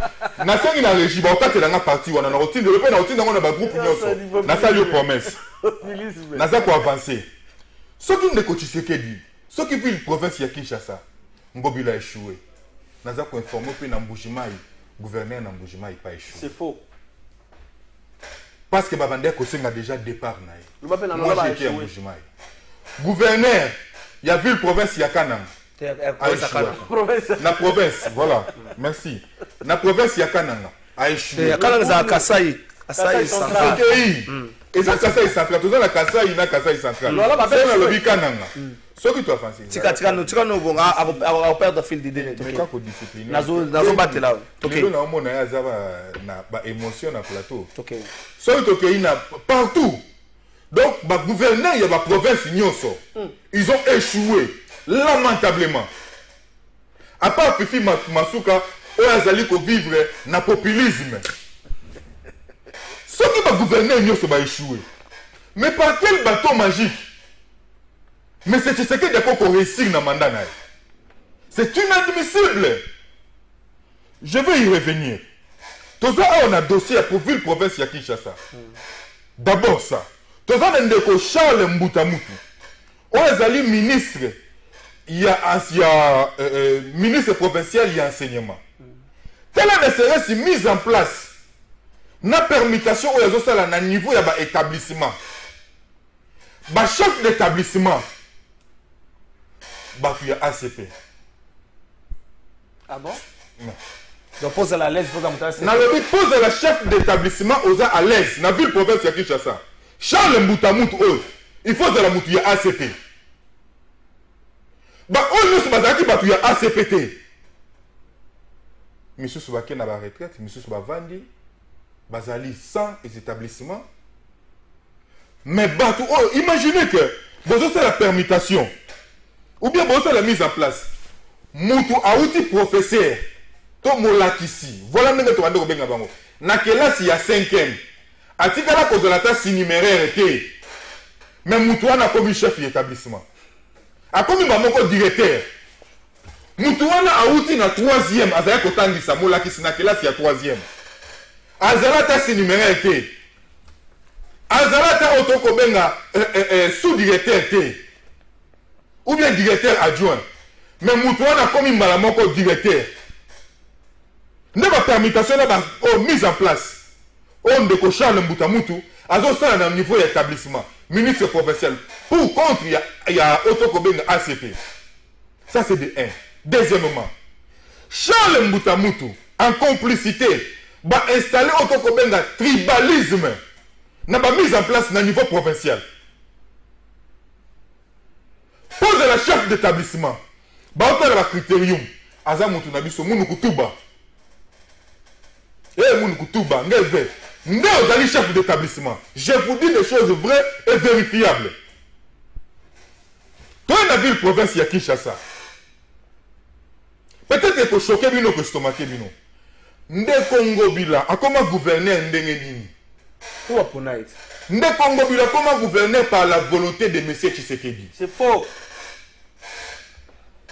Na sengi na régie ba okate na parti wana na otine le pe na otine na ba groupe nyonso. Na sali promesse. Na za ko avancer. Ce qui ne Tshisekedi, ce qui ville province de Kinshasa, Ngobila a échoué. Na za ko informer pe na Mbujimai, gouverneur na Mbujimai pas échoué. C'est faux. Parce que Babandé Kosenga déjà départ na. Moi j'étais à Mbujimai. Gouverneur il y a ville province il y a Kanang. Na province, voilà. Merci. Na province il y a Kanang. A échoué. Kanang za Kasai. Kasai central. Et ça Kasai central. Tout ça la Kasai na Kasai central. C'est le lobby Kanang. Ce que tu as fait. Tika no bon à perdre fil d'idée. Mais quand on discipline. Nazo battre là. OK. Nous on a na ba émotion na plateau. OK. Ce que il na partout. Donc, le gouverneur, il y a la province Nyonso. Ils ont échoué lamentablement. À part Fifi Masuka, ils ont vivre dans le populisme. Ce qui le gouverneur Nyonso a échoué. Mais par quel bateau magique? Mais c'est ce qui est qu'on réussit dans le mandat. C'est inadmissible. Je vais y revenir. Tout ça, on a dossier pour ville province de Kinshasa. D'abord ça. Tout ça, c'est Charles Mbutamutu. On est ministre, il y a ministre provincial, il y a enseignement. Telle est mise en place. Na permutation au réseau ça na niveau ya ba établissement. Ba chef d'établissement. Ba fi ACP. Ah bon? Non. Donc pose à l'aise pour ça. Na le pose la chef d'établissement aux à l'aise na ville province ya Kinshasa. Charles Mbutamutu il faut de la mutu ya ACP. Ba on se bazaki batu ya ACPT. Monsieur Soubake na ba retraite, monsieur Soubavandi bazali sans les établissements. Mais batu imaginez que vous avez la permutation ou bien vous avez la mise en place. Mutu aouti professeur to molakisi. Voilà ndenge to bande ko benga bango. Na kelasi ya 5e. Atikala kozolata si numéraire était. Mais Moutouana comme chef d'établissement. A comme mamoko directeur. Moutouana a outi na 3e. Azaya kotangi sa mola ki sina kelasi ya 3e. Azalata si numéraire était. Azalata otoko benga sous-directeur était. Ou bien directeur adjoint. Mais Moutouana comme mamoko directeur. Ne va permutation là mise en place. On de Charles Mbutamutu, à un niveau d'établissement, ministre provincial. Pour contre, il y a Otokobeng ACP. Ça, c'est de 1. Deuxièmement, Charles Mbutamutu, en complicité, va installer Otokobeng tribalisme. N'a pas mis en place au niveau provincial. Pose la chef d'établissement. Va faire le critérium. Azamutu Nabiso, Mounukutuba. Mounukutuba, Ngeve. Nous sommes chef d'établissement. Je vous dis des choses vraies et vérifiables. Dans la ville province, il y a Kinshasa. Peut-être que choquer bino que stomaquer bino. Nde Congo Bila, a comment gouverner Ndengenini? Où pour night? Nde Congo Bila, comment gouverner par la volonté de M. Tshisekedi? C'est faux.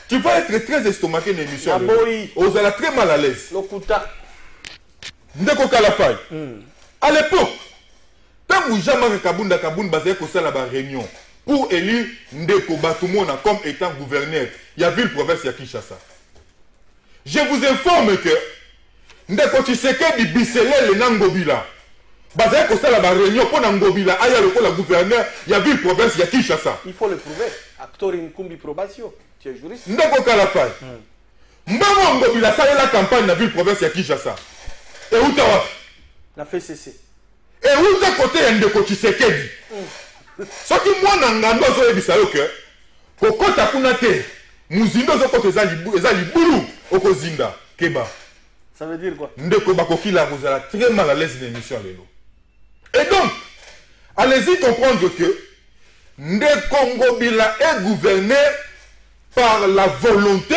Tu vas être très estomaqué dans l'émission. Vous allez très mal à l'aise. Lokuta. Ndeko Kalafay. À l'époque, quand vous jamais Kabunda basé pour ça la réunion pour élire Ndeko Batumona comme étant gouverneur, il y a ville province à Kinshasa. Je vous informe que Ndeko Tshisekedi biselé le Nangobila. Basé pour ça la réunion pour Nangobila, aya le gouverneur, il y a ville province à Kinshasa. Il faut le prouver. Acteur Nkumbi probation. Tu es juriste. Ndeko Kalafay. Mbamo Ngobila ça la campagne de la ville province à Kinshasa. Et où t'as la fait cesser. Et où t'as côté Ndeko Tshisekedi? Ce qui moi n'engage pas que Koko Takunate, Muzindo zoko ezali bulu okozinda keba. Ça veut dire quoi? Ndeko bakokila kozala très mal à l'aise l'émission lelo. Et donc, allez-y comprendre que Ndeko Ngobila est gouverné par la volonté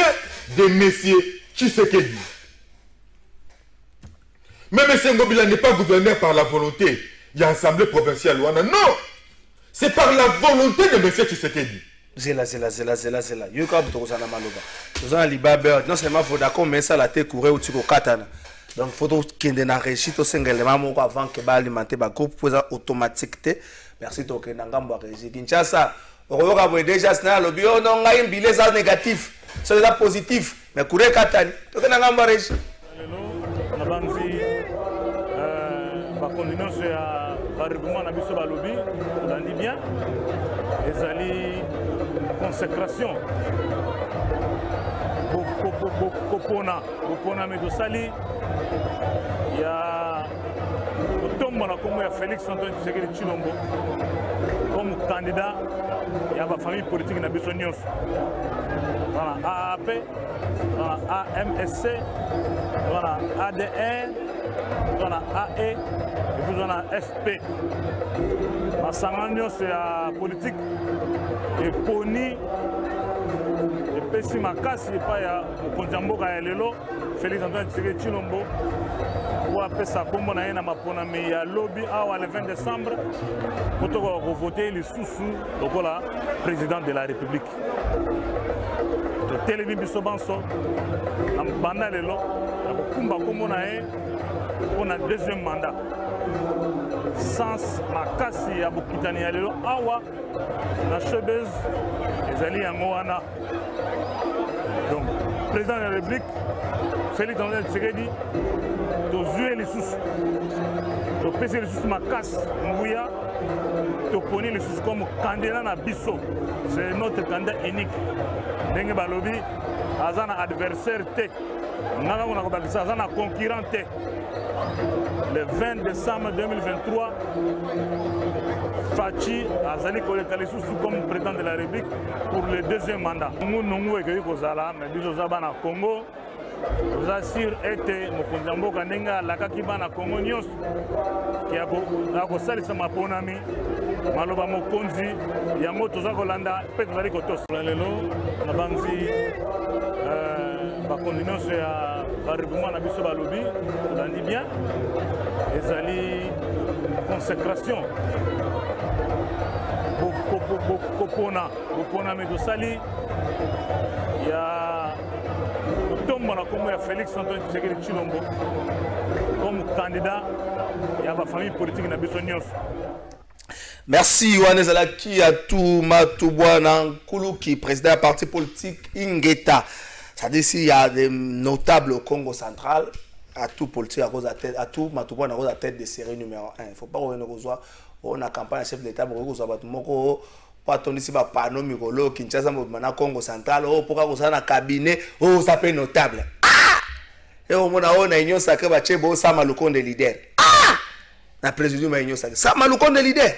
de messieurs Tshisekedi. Mais M. Ngobila n'est pas gouverné par la volonté. Il y a l'Assemblée provinciale. Non, c'est par la volonté de M. Tshisekedi. Zela. Yo ka buto kozana maloba. Ozana libabe, non seulement faut d'accord mais ça la te courir ou tiko katana. Donc faut kende na régie to sengelema moko avant que ba alimenter ba groupe pour automatique te. Merci to ke ngambo régie. Kinshasa, okoyoka bo déjà sna lobi o no ngai mbile za négatif. C'est ça positif, mais courir katani. To ke ngambo régie. Na banzi ba continuer ya ba règlement na biso ba lobi, on dit bien. Ezali consécration Kopona Medosali il y a Otombo na kombo ya Félix Antoine Tshisekedi Tshilombo comme candidat il y a ma famille politique na biso nyonso voilà AAP voilà AMSC voilà ADN voilà AE et puis voilà FP masanga nyonso ya politique et poni et pesi makasi epai ya mokonzi ya mboka ya lelo Félix Antoine Tshisekedi Tshilombo po apesa kombo na ye na maponami ya lobi awa le 20 décembre po tokoka kovote lisusu lokola président de la république totelemi biso banso na banda lelo na kokumba kombo na ye mpona deuxième mandat sans makasi ya bokitani ya lelo awa na showbiz ezali yango wana. Donc président de la République Félix Antoine Tshisekedi tozwi lisusu topesi lisusu makasi nguya toponi lisusu comme candidat na biso. C'est notre candidat unique ndenge balobi aza na adversaire te nganga ngona kobakisa aza na concurrent te. Le 20 décembre 2023, Fachi Azali koleka lisusu comme président de la République pour le deuxième mandat. Nous ekei kozala mais biso za bana Congo oza sur ete mokonzi ya mboka ndenge alakaki bana Congo nyonso akosalisa maponami maloba mokonzi yango toza kolanda mpe tozali kotosa lelo na banzi bakonzi nyonso ya barèglement na biso balobi olandi bien ezali consécration kopona medosali ya Otombo na kombo ya Félix Antoine Tshisekedi Tshilombo comme candidat ya ba famille politique na biso nyonso. Merci Yohannes Alaki à tout Matubwana Nkuluki, président du parti politique Ingeta. Ça dit s'il y a des notables au Congo central, à tout politique à cause de tête, à tout Matubwana à cause de tête de série numéro 1. Il ne faut pas revenir aux oies. On a campagne chef d'État pour que soit moko pas toni si ba pano mikolo Kinshasa na Congo central oh pourquoi vous avez un cabinet oh ça peut notable ah et au mona on a union sacré ba chebo ça malukon de leader ah na président ma union sacré ça malukon de leader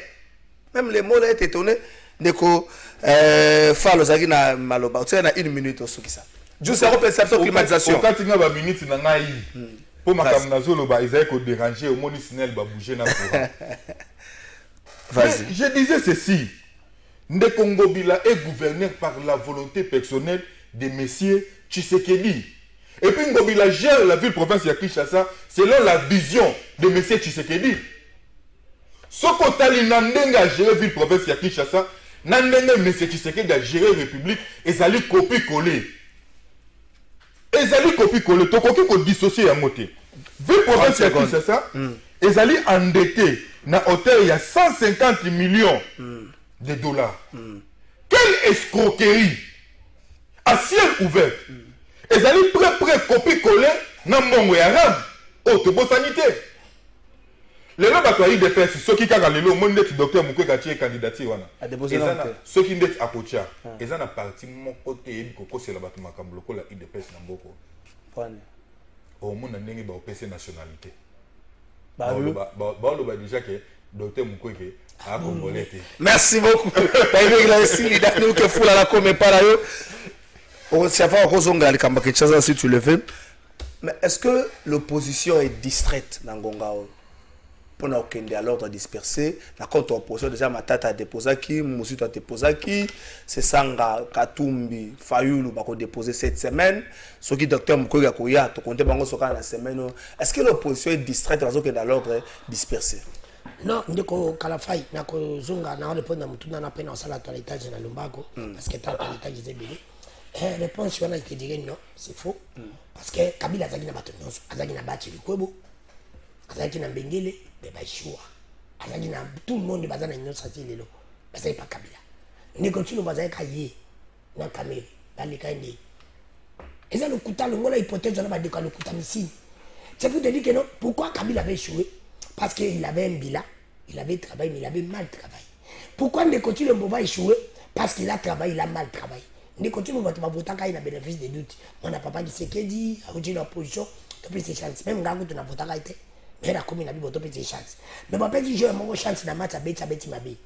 même les mots là étaient étonnés de ko falo zaki na maloba tu na 1 minute au sukisa juste la perception climatisation quand il y a ba minute na ngai pour makam na zolo ba isaïe ko déranger au moni sinel ba bouger na courant. Je disais ceci. Ndeko Ngobila est gouverné par la volonté personnelle de messieurs Tshisekedi. Et puis Ngobila gère la ville-province de Kinshasa selon la vision de messieurs Tshisekedi. Ce côté n'a pas géré la ville-province de Kinshasa, n'a pas messieurs Tshisekedi a géré la République et ça lui copie-coller. Et ça lui copie-coller. Tu as qu'on dissocier à moté. Ville-province de Kinshasa, et ça lui endetté. Na hauteur il y a 150 millions de dollars. Quelle escroquerie à ciel ouvert. Et ça dit prêt copie-coller dans mon arabe. Haute sanité. Les gens qui ont eu des personnes, ceux qui ont eu le docteur Mouké Gatier candidature, ceux qui ont été à Pocha, ils ont parti mon côté et c'est la bâtiment qui a bloqué la IDPS dans beaucoup. Au monde, il y a une nationalité. Déjà que docteur Mukwege a congolais. Merci beaucoup. T'as vu que la fou la comme pas là. Ça va Rosonga si tu le veux. Mais est-ce que l'opposition est distraite dans Ngongao? Pour nous à l'ordre dispersé, la contre opposition déjà Matata a déposé qui, Moussito a déposé qui, c'est Sanga Katumbi Fayoulou va déposer cette semaine. Ce qui docteur Moukoya Koya, tu comptes bango soka la semaine. Est-ce que l'opposition est distraite parce que dans l'ordre dispersé? Non, ndeko Kalafai na ko zunga na répondre mutuna na pena sala to l'étage na Lumbako parce que ta l'étage est belé. Réponse on a été dire non, c'est faux parce que Kabila azaki na bato nyonso, azaki na Bachi Likwebo, azaki na Mbengele, beba Shua. Azaki na tout le monde bazana nyonso ati lelo. Bazai pa Kabila. Ndeko tino bazai ka ye na Kamere, bali ka ndi. Eza le kuta le ngola hypothèse on a dit le kuta misine. C'est pour te dire que non, pourquoi Kabila avait échoué? Parce qu'il avait un bilan, il avait travaillé, mais il avait mal travaillé. Pourquoi Ndeko Tshilombo va échouer? Parce qu'il a travaillé, il a mal travaillé. Ndeko Tshilombo va voter quand il a bénéfice des doutes. On n'a pas dit ce qu'il dit, a dit l'opposition, tu as pris ses chances. Même quand tu n'as pas voté, mais la commune a pris ses chances. Mais je ne dis pas que j'ai chance dans le match à Betty Mabé.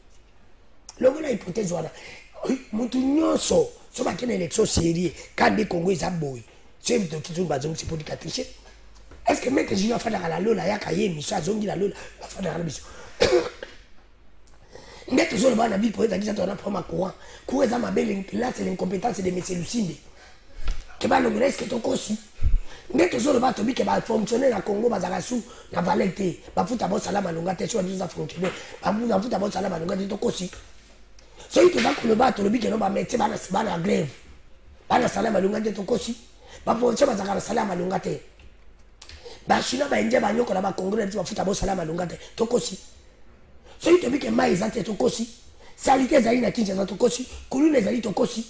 Le gars a hypothèse, voilà. Moutou nyonso, si on a une élection sérieuse, quand les Congolais sont boy, c'est pour dire tricher. Est-ce que mec Junior fait la lola ya kaye Micha zongi la lola va faire la mission. Net zo ba na bi pour dire ça on a pas ma courant. Courant za mabele là c'est l'incompétence de monsieur Lucinde. Que ba no risque to kosi. Net zo ba to bi que ba fonctionner na Congo ba za sou na valete. Ba futa bo salama longa te so za fonctionner. Ba futa bo salama longa te to kosi. So ito ba ko le ba to le bi que no ba mettre ba na grève. Ba na salama longa te to kosi. Ba fonctionner ba za salama longa te. Ba chino ba nje ba nyoko na ba congolais tu bafuta bo salama lungate tokosi so ite bike mai ezate tokosi salite ezali na Kinshasa tokosi kulune ezali tokosi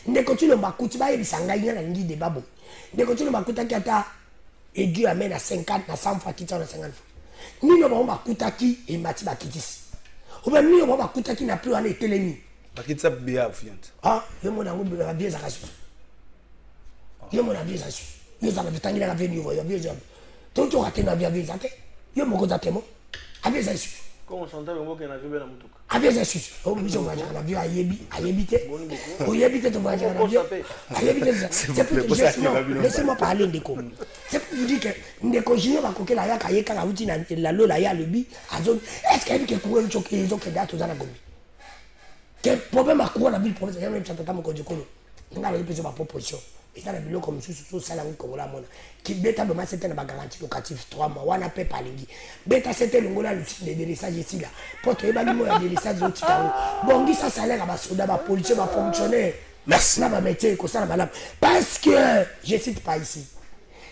Ndeko Tshilombo kuti ba yebisa ngai na ngi de babo Ndeko Tshilombo kutaki ata et Dieu amène à 50 na 100 fois kitana 50 fois nino ba kutaki e mati ba kitisi oba nino ba kutaki na plus ana telemi ba kitisa bia fiante yo mona ngo ba bia za kasu yo mona bia za su yo za ba tangira la venu yo bia za tout raté na vie avec ça yo moko zatemo avec ça comment chanter le mot que na vie na mutuka avec ça oh biso va na vie ayebite o yebite to va na vie ayebite c'est pour que laissez-moi parler Ndeko c'est pour vous dire que Ndeko Junior va kokela ya kayeka la uti na la lola ya lebi azon est-ce que kuwe choke hizo que dato za na gombi que problème a kuwa na ville problème ya même tata moko jikolo ngala yipese ba proposition. Et ça, le comme sous salaire Congola mona qui bêta de c'était na garantie locative 3 mois wana pe palingi bêta c'était le ngola le de délissage ici là pour te ba mo ya délissage au titao bongi ça salaire ba soda ba policier ba fonctionnaire merci na ba métier ko ça na malade parce que je cite pas ici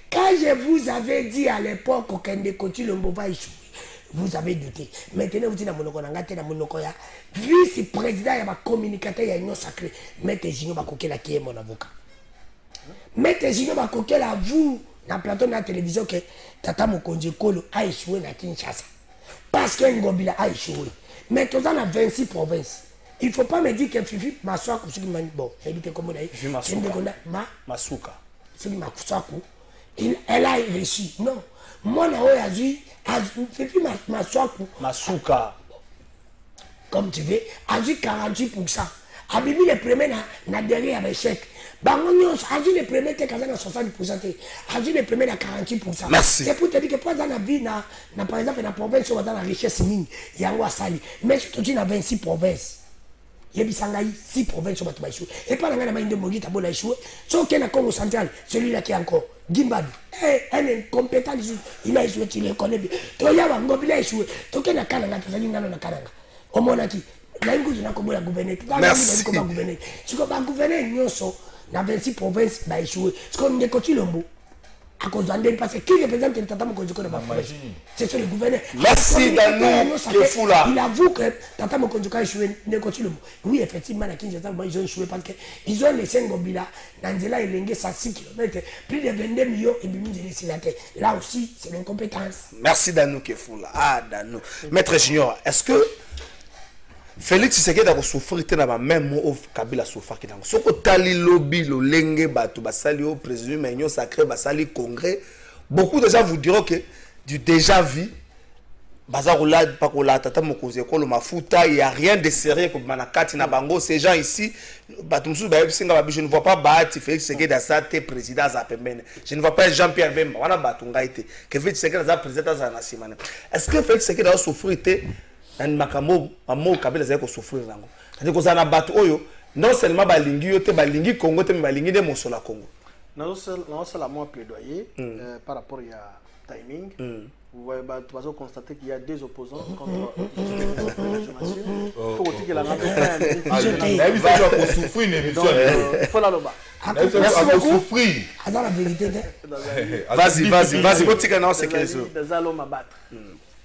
quand je vous avais dit à l'époque que Ndeko Tshilombo va échouer vous avez douté maintenant vous dites na monoko na ngate na monoko ya vice-président ya ba communicateur ya union sacrée Maître Junior ba kokela qui est mon avocat. Mettez Junior Bakokela à vous, dans le plateau de la télévision, que Tata Mokonzi Kolo a échoué dans Kinshasa. Parce que Ngobila a échoué. Mais tout ça, on a 26 provinces. Il ne faut pas me dire que Fifi Masuaku, ce qui m'a dit, bon, elle était comme Masuka. Ce qui m'a dit, elle a reçu. Non. Moi, a dit, Fifi Masuaku. Masuka. Comme tu veux, a dit 48%. A bibi le premier na derrière avec chèque. Bangonyo a dit le premier que 70%. A dit le premier à 48%. Merci. C'est pour te dire que pour dans la vie na par exemple na province dans la richesse mine yango asali. Mais surtout tu na 26 provinces. Yebisangai 6 provinces bato ba échoué. Et pas na mainde mogi tabo la échoué. So que na Congo central, celui-là qui est encore Gimbadu. Un incompétent il a échoué, tu le connais bien. To ya bango bila échoué. To que na kananga tazali ngano na kananga. Omonaki merci. Tu peux gouverner nyonso dans 26 provinces ba échoué. Ce qu'on Ndeko Tshilombo à cause d'Andel parce que qui représente le Tata Mokonzi Kolo ba province. C'est le gouverneur. Merci Danou Kefoula. Il avoue que Tata Mokonzi Kolo a échoué Ndeko Tshilombo. Oui effectivement na Kinshasa ils ont échoué parce que ils ont laissé Ngobila dans Nzela Elenge 6 km plus de 22 millions et bimi de laisser la terre. Là aussi c'est l'incompétence. Merci Danou Kefoula. Danou. Maître Junior, est-ce que Félix Tshisekedi a souffert dans la même mot Kabila souffert qui dans ce que tali lobby le lenge bato basali au président union sacré basali congrès beaucoup de gens vous diront que du déjà vu Bazaroula, Pakola, Tata Mokoze, Kolo Mafuta, il n'y a rien de sérieux comme Manakati Nabango. Ces gens ici, je ne vois pas Bahati Félix Tshisekedi Azate, président Zapemene. Je ne vois pas Jean-Pierre Bemba, on a Batunga été. Que Félix Tshisekedi Azate, président Zanasimane. Est-ce que Félix Tshisekedi a souffert dans le Makamo, Mamo Kabila Zako souffrir là? C'est-à-dire que ça n'a pas Oyo, non seulement Balingi, Balingi Congo, mais Balingi de Mosola Congo. Non seulement plaidoyer par rapport à timing. Vous voyez, tu vas constater qu'il y a des opposants contre il faut aussi que la nation il faut la loba. Merci beaucoup. Vas-y, Botika non c'est que ça. Des allons abattre.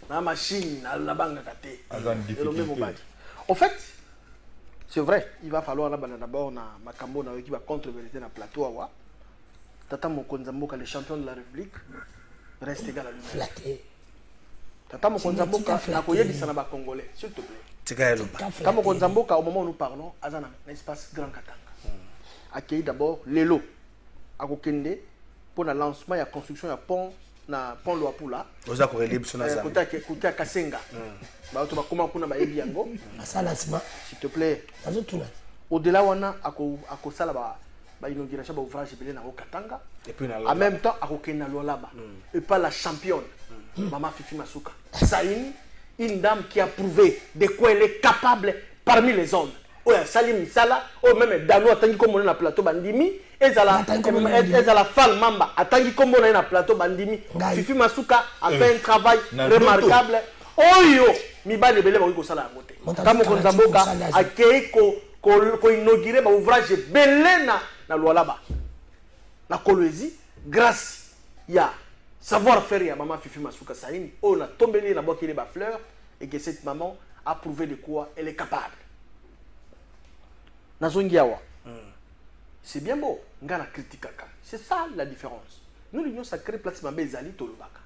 La machine, la banque gâtée. En fait, c'est vrai, il va falloir d'abord na Makambo na qui va contre-vérité na plateau awa. Tata Mokonzamboka, le champion de la République, reste égal à lui-même. Tata Mokonzamboka, la koyebisa na ba Congolais, s'il te plaît. Tata Mokonzamboka, au moment où nous parlons, azana un espace Grand Katanga. Accueilli d'abord Lelo, à Kokende, pour le lancement et la construction de pont na pont Loapula. Vous avez corrélé sur la zone. Côté à Kasenga. Tu vas comment pour na ba ebiango. S'il te plaît. Au-delà wana à Kosala ba inauguration ba ouvrage belé na Katanga. Et puis en même temps à Kokena Lolaba. Et pas la championne. Maman Fifi Masuka. Saïni, une dame qui a prouvé de quoi elle est capable parmi les hommes. Oya Salim Sala, ou même Dano atangi comme on est na plateau bandimi, et la femme Mamba atangi comme on est na plateau bandimi. Fifi Masuka a fait un travail remarquable. Oyo, mi ba de belé ba ko sala ngote. Kamo Konzamboka a kei ko inaugurer ba ouvrage belé na Lualaba. Na Kolwezi grâce ya savoir-faire ya maman Fifi Masuka Saïni, on a tombé na boki les fleurs et que cette maman a prouvé de quoi elle est capable. Nazongiawa. C'est bien beau, ngana critique. C'est ça la différence. Nous l'union sacrée place Mabé Zali Tolobaka.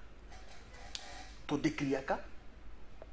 To décriaka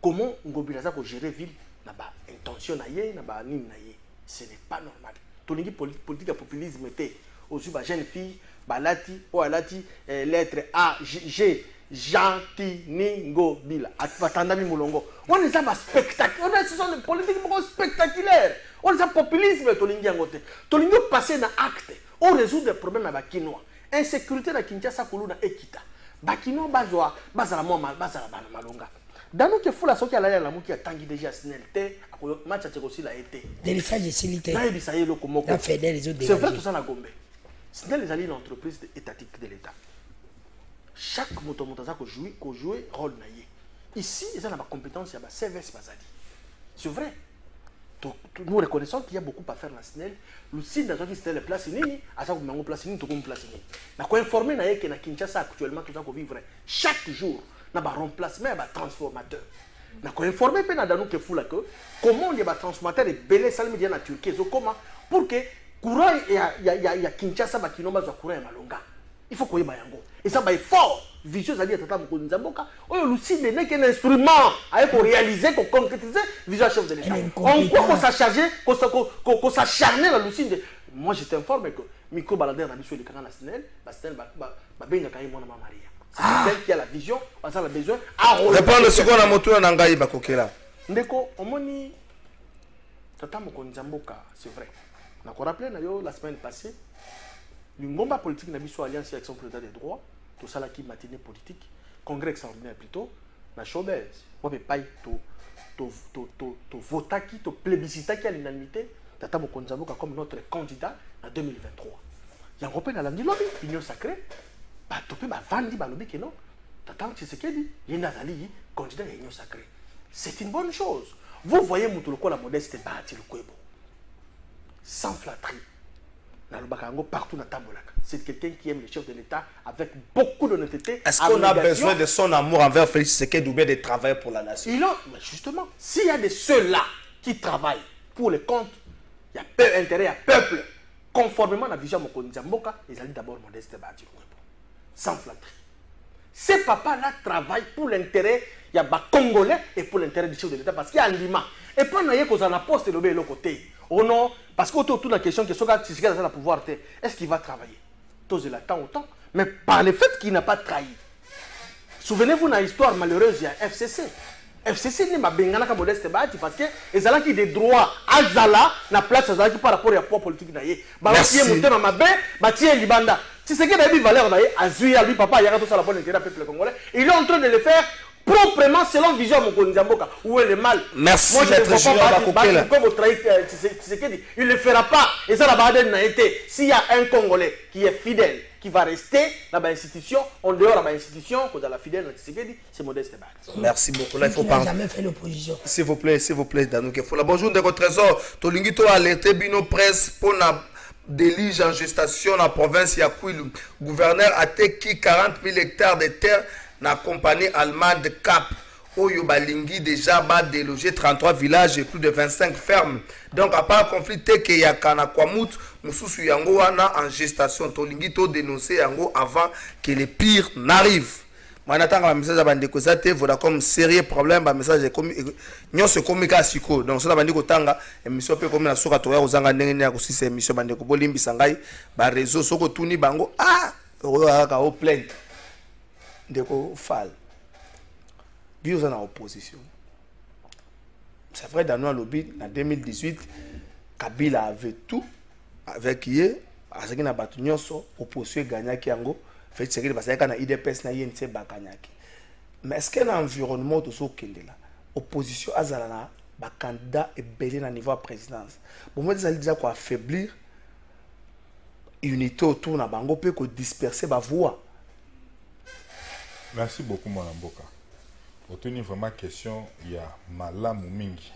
comment Ngobilaza ko gérer ville na ba intention na ye na ba nim na ye. Ce n'est pas normal. Tolingi politique populisme était aussi ba jeune fille balati o alati lettre A G Gentil Ningo Bila atanda mi mulongo. On est ça spectacle. On est ce sont des politiques spectaculaires. On est ça populisme tolingi ngote. Tolingi passer na acte. On résout des problèmes avec Kinoa. Insécurité na Kinshasa kuluna ekita. Bakino bazwa bazala mo bazala bana malonga. Dans que fou la soki ala la muki atangi déjà snelté akoyo match ateko si la été. Délissage silité. Na ebisa yelo komoko. C'est vrai tout ça na Gombe. Snel les alliés une entreprise étatique de l'État. Chaque motomontaza ko jouer rôle na ye. Ici, ils ont la compétence ya ba service bazali. C'est vrai. Nous reconnaissons qu'il y a beaucoup à faire dans SNEL. Le site dans qui Snel place nini, à ça que nous place nini, tout comme place nini. Na ko informer na ye que na Kinshasa actuellement tout ça ko vivre chaque jour na ba remplacement ba transformateur. Na ko informer pe na danu ke fula que comment il y a ba transformateur et belé salmi dia na Turquie zo comment pour que courant ya Kinshasa ba kinomba zo courant ya malonga. Il faut qu'on y ait yango. Et ça va fort. Vision ça dit Tata Mokonzamboka. Oh Lucie n'est qu'un instrument pour réaliser, pour concrétiser vision chef de l'État. En quoi qu'on s'acharne, qu'on s'acharne la Lucie. Moi je t'informe que micro baladeur n'a sur le canal national, Bastel va bien quand il mon Maria. C'est elle qui a la vision, on a besoin à répondre ce qu'on a moto na ngai bakokela. Ndeko omoni Tata Mokonzamboka, c'est vrai. On a rappelé la semaine passée. L'Ungomba politique n'a pas soit alliance avec son président des droits, tout ça là qui matinée politique, congrès extraordinaire plutôt, na showbiz. On peut pas to voter qui, to plébisciter qui à l'unanimité, Tata Mokonzamboka comme notre candidat en 2023. Il y a un repère dans la lobby, l'union sacrée, bah topé bah vandi bah lobby que non, Tata Tshisekedi, il y a un candidat à l'union sacrée. C'est une bonne chose. Vous voyez Moutoulouko la modeste bâti le Kwebo, sans flatterie. Partout dans Tambolaka. C'est quelqu'un qui aime le chef de l'État avec beaucoup d'honnêteté. Est-ce qu'on a besoin de son amour envers Félix Tshisekedi ou bien de travailler pour la nation? Mais justement, s'il y a de ceux-là qui travaillent pour le compte, il y a peu intérêt à peuple, conformément à la vision de Mokonzamboka, ils allaient d'abord modeste bâtir sans flatterie. Ces papas-là travaillent pour l'intérêt, il y a Congolais et pour l'intérêt du chef de l'État parce qu'il y a un lima. Et pas qu'on a poste de l'autre côté. Oh non, parce qu'autour de la question que ce gars qui a le pouvoir, est-ce qu'il va travailler? Tous il attend autant, mais par le fait qu'il n'a pas trahi. Souvenez-vous de l'histoire malheureuse, il y a FCC. FCC ni mabengana ka Modeste Bahati parce que ezalaki des droits azala na place azalaki par rapport à poids politique na ye ba tie motema mabe ba tie libanda si c'est que na bi valeur na ye azui lui papa ya to sala bonne intérêt peuple congolais il est en train de le faire proprement selon vision Mokonzi Mboka où est le mal. Merci. Moi je ne vois pas comme au trahit il ne le fera pas et ça la base n'a été s'il y a un Congolais qui est fidèle qui va rester dans l'institution, en dehors de l'institution, quand la fidèle, c'est Modeste Bahati. Merci beaucoup. Là, il faut parler. jamais fait l'opposition. S'il vous plaît, Danouké. Bonjour, de votre trésor. Tolingito a alerté Bino Presse pour la délige en gestation dans la province Yakouilou. Gouverneur a été 40 000 hectares de terre dans la compagnie allemande de Cap. Oyo Balingi déjà va déloger 33 villages et plus de 25 fermes. Donc à part conflit que yakana Kwamut, Mususu Yango wana en gestation. Tolingi to dénoncer Yango avant que les pires n'arrivent. Manatanga message abandi ko zate voda comme sérieux problème ba message comme nyo se komika siko. Donc ça bandi ko tanga émission pe comme na soka to ya ozanga ndenge ya ko sisa émission bandi ko bolimbi sangai ba réseau soko tuni bango oyo aka o plainte ndeko fall. Nous sommes en opposition. C'est vrai, dans nos lobbies, en 2018, Kabila avait tout avec qui est, à ce qu'il a battu opposition Ganyaki Ango, fait ce qu'il parce qu'il y a IDPS na INC Bakanyaki. Mais est-ce qu'il y a un environnement de ce qu'il est là? Opposition Azalana, ba candidat est belé à niveau de présidence. Bon, moi, ça déjà quoi affaiblir unité autour de Bango, peut disperser ma voix. Merci beaucoup, Mme Mboka. Pour tenir vraiment question, il y a Malam ou Mingi.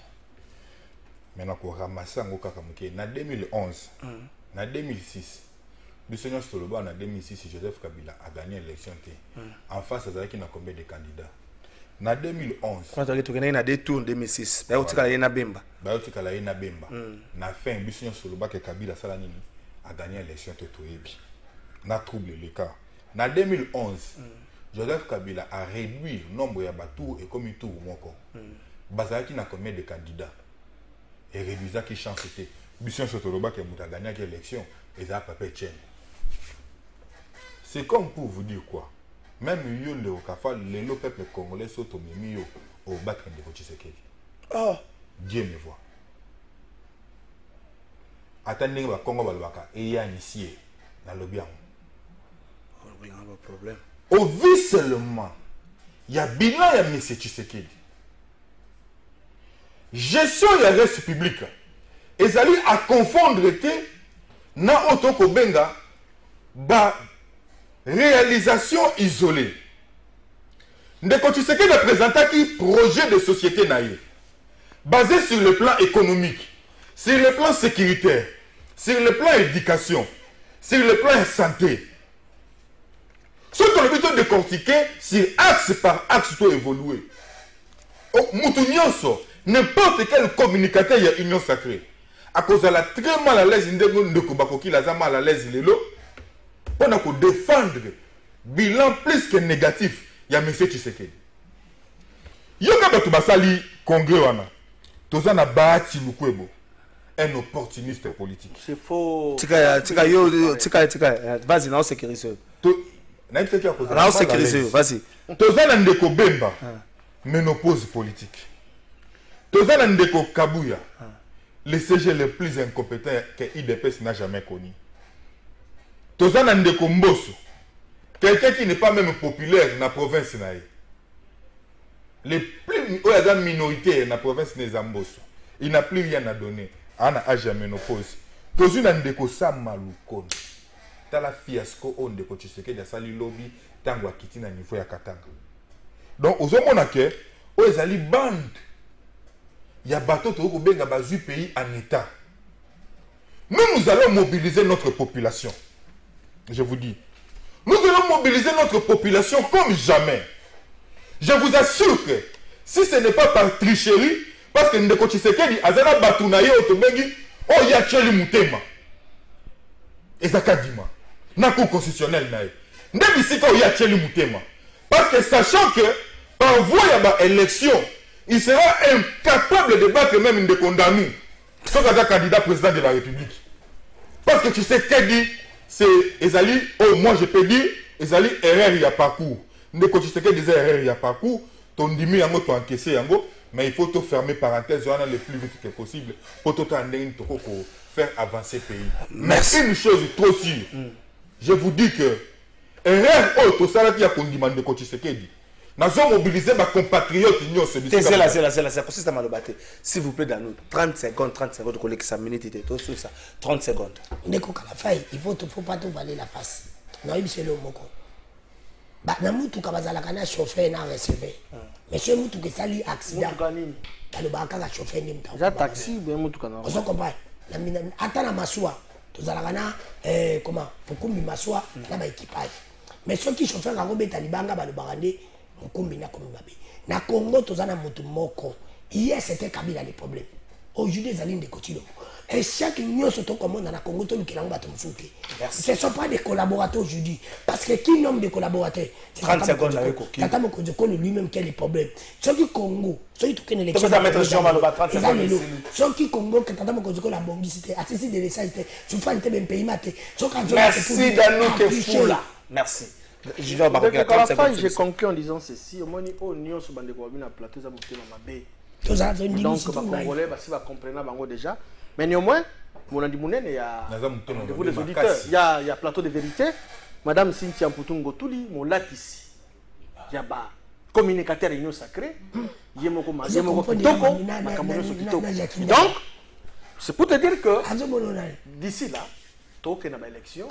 Maintenant, pour ramasser en 2011, en 2006, le Seigneur Stoloba en 2006, Joseph Kabila a gagné l'élection. En face, il y a combien de candidats? En 2011, quand on a des tours en 2006, il y a une Bemba. Il y a une Bemba. Na fin, le Seigneur Stoloba que Kabila Salanini a gagné l'élection. On a troublé le cas. En 2011, Joseph Kabila a réduit le nombre de tours et comme il tourne encore. Bazaki n'a combien de candidats et réduisa qui chance était. Lucien Sotoloba qui a gagné l'élection et ça a pas fait. C'est comme pour vous dire quoi. Même Yon de Okafa, le peuple congolais sont au battre de Tshisekedi. Oh, Dieu me voit. Attendez le Congo Balwaka et il y a initié dans le bien. On a un problème. Au vu seulement, il y a bilan et M. Tshisekedi. Gestion de la reste publique. Ils allaient à confondre que na otoko benga ba réalisation isolée. Ndeko Tshisekedi a présenté un projet de société naïe basé sur le plan économique, sur le plan sécuritaire, sur le plan éducation, sur le plan santé. Ce qu'on a besoin de décortiquer, c'est axe par axe pour évoluer. N'importe quel communicateur, il y a union sacrée. À cause de la très mal à l'aise, il a mal à l'aise, on a défendre bilan plus que négatif. Il y a M. Tshisekedi. Il y a un congrès, un opportuniste politique. C'est faux. Vas-y, non, sécurisé. Vas-y. Tozana ndeko Bemba, ménopause politique. Tozana ndeko Kabuya, le CG le plus incompétent que IDPS n'a jamais connu. Tozana ndeko Mbosso, quelqu'un qui n'est pas même populaire dans la province. Les plus minoritaires dans la province de Mbosso, il n'a plus rien à donner. Il n'a jamais ménopause. Tozana ndeko Samalukon. La fiasco on de Tshisekedi a sali lobby tango akiti na niveau ya Katanga. Donc aux hommes que aux ali bande il y a bateau to ko benga bazu pays en état. Nous allons mobiliser notre population. Je vous dis, nous allons mobiliser notre population comme jamais. Je vous assure que si ce n'est pas par tricherie, parce que Ndeko Tshisekedi azana batunaye otobengi o ya cheli mutema. Ezakadima. Na cour constitutionnelle naïe. Ndebisika o ya cheli mutema. Parce que sachant que par voie à l'élection, il sera incapable de battre même des condamnés. Sauf qu'un candidat président de la République. Parce que tu sais qu'elle dit, c'est Ezali, oh moi je peux dire, Ezali erreur il y a parcours. Ndeko tu sais qu'elle disait erreur il y a parcours, tondimi yango to encaisser yango mais il faut te fermer parenthèse le plus vite que possible pour te faire avancer le pays. Merci. Mais une chose trop sûre, je vous dis que erreur tout ça qui a condamné de Tshisekedi. Nous avons mobilisé ma compatriote s'il vous plaît, dans nous 30 secondes, collègue 5 minutes, 30 secondes. Il faut pas tout valer la face. Non, il c'est le mot. Bah, dans tout cas, bazalakana chauffeur n'a recevé. Monsieur Moutou que ça lui accident. Dans le baka chauffeur n'est pas. Déjà taxi, bien Moutou kana. On se comprend. Attends la massoua. Tous alakana comment pour kumbi massoua là ba équipage. Mais ceux qui chauffeur ngombe talibanga ba le barande mukumbi na comme babe. Na Congo tozana mutu moko. Hier c'était Kabila les problèmes. Aujourd'hui les alliés de Kotilo. Et chaque union se trouve comme on a la Congo, tout le monde a ce ne sont pas des collaborateurs aujourd'hui. Parce que qui nomme des collaborateurs? 30 secondes avec Koki. Tata Mokodjoko lui-même qui a les problèmes. Ceux qui Congo, ceux qui ont l'élection. Ceux qui Congo, que Tata Mokodjoko la bongicité, assisté de l'essai, souffrant de même pays maté. Merci Danou Kefoula. Merci. J'ai conclu en disant ceci. Au moins, on a sur bande de la plateau, ça m'a fait ma donc, Congolais, si va comprendre déjà. Mais néanmoins, mon Andimounen, il y a vous les auditeurs, il y a plateau de vérité. Madame Cynthia Mputungo Touli, mon lat ici. Il y a un communicateur union sacré. Il y a donc, c'est pour te dire que d'ici là, tu as une élection.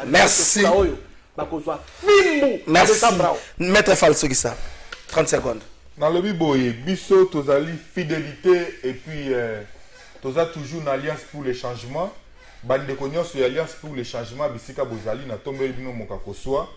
Merci. Merci. Maître Falsokissa, 30 secondes. Dans le Biboye, Bisso, Tozali, fidélité et puis Toza toujours une alliance pour les changements. Bande de Cognos, alliance pour les changements, Bissika Bozali, na tombe Bino Mokakoswa.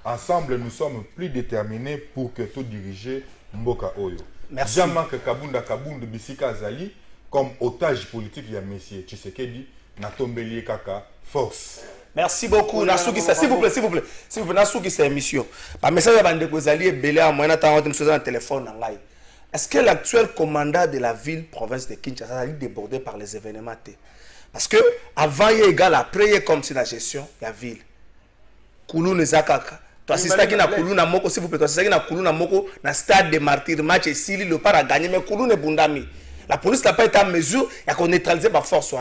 Ensemble, nous sommes plus déterminés pour que tout diriger Mboka Oyo. Merci. Jamais que Kabunda Bissika Zali, comme otage politique, il y a Messier Tshisekedi, na tombe Kaka, force. Merci beaucoup. S'il vous plaît. Nasuki, c'est émission. Par message à Bande Kozali et Belé à moyen temps, on a un téléphone en live. Est-ce que l'actuel commandant de la ville, province de Kinshasa, a été débordé par les événements? Parce que avant, il y a égal, après, il y a comme si la gestion de la ville. Koulou Nezakaka. Tu assistes à Koulou Namoko, s'il vous plaît. Tu assistes à Koulou Namoko, dans le stade de martyrs, match et Sili, le par a gagné, mais Koulou n'est Bundami. La police n'a pas été en mesure, il y a qu'on neutralisé par force.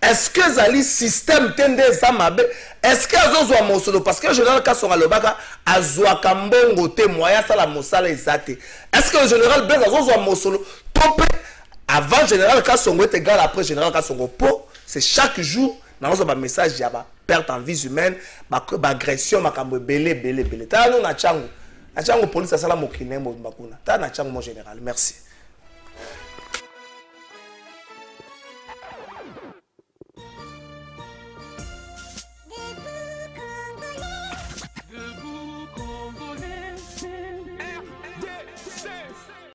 Est-ce que Zali système tende Zamabe? Est-ce que Azozwa Mosolo? Parce que le général Kassonga Lobaka Azwa Kambongo témoignage ça la Mosala Ezate. Est-ce que le général Blaise Azozwa Mosolo topé avant le général Kassongo est égal après le général Kassongo? C'est chaque jour dans un message il y a perte en vie humaine, agression, makambo belé. T'as nous na chango. Na chango police ça la mokine mo bakuna. T'as na chango mon général. Merci.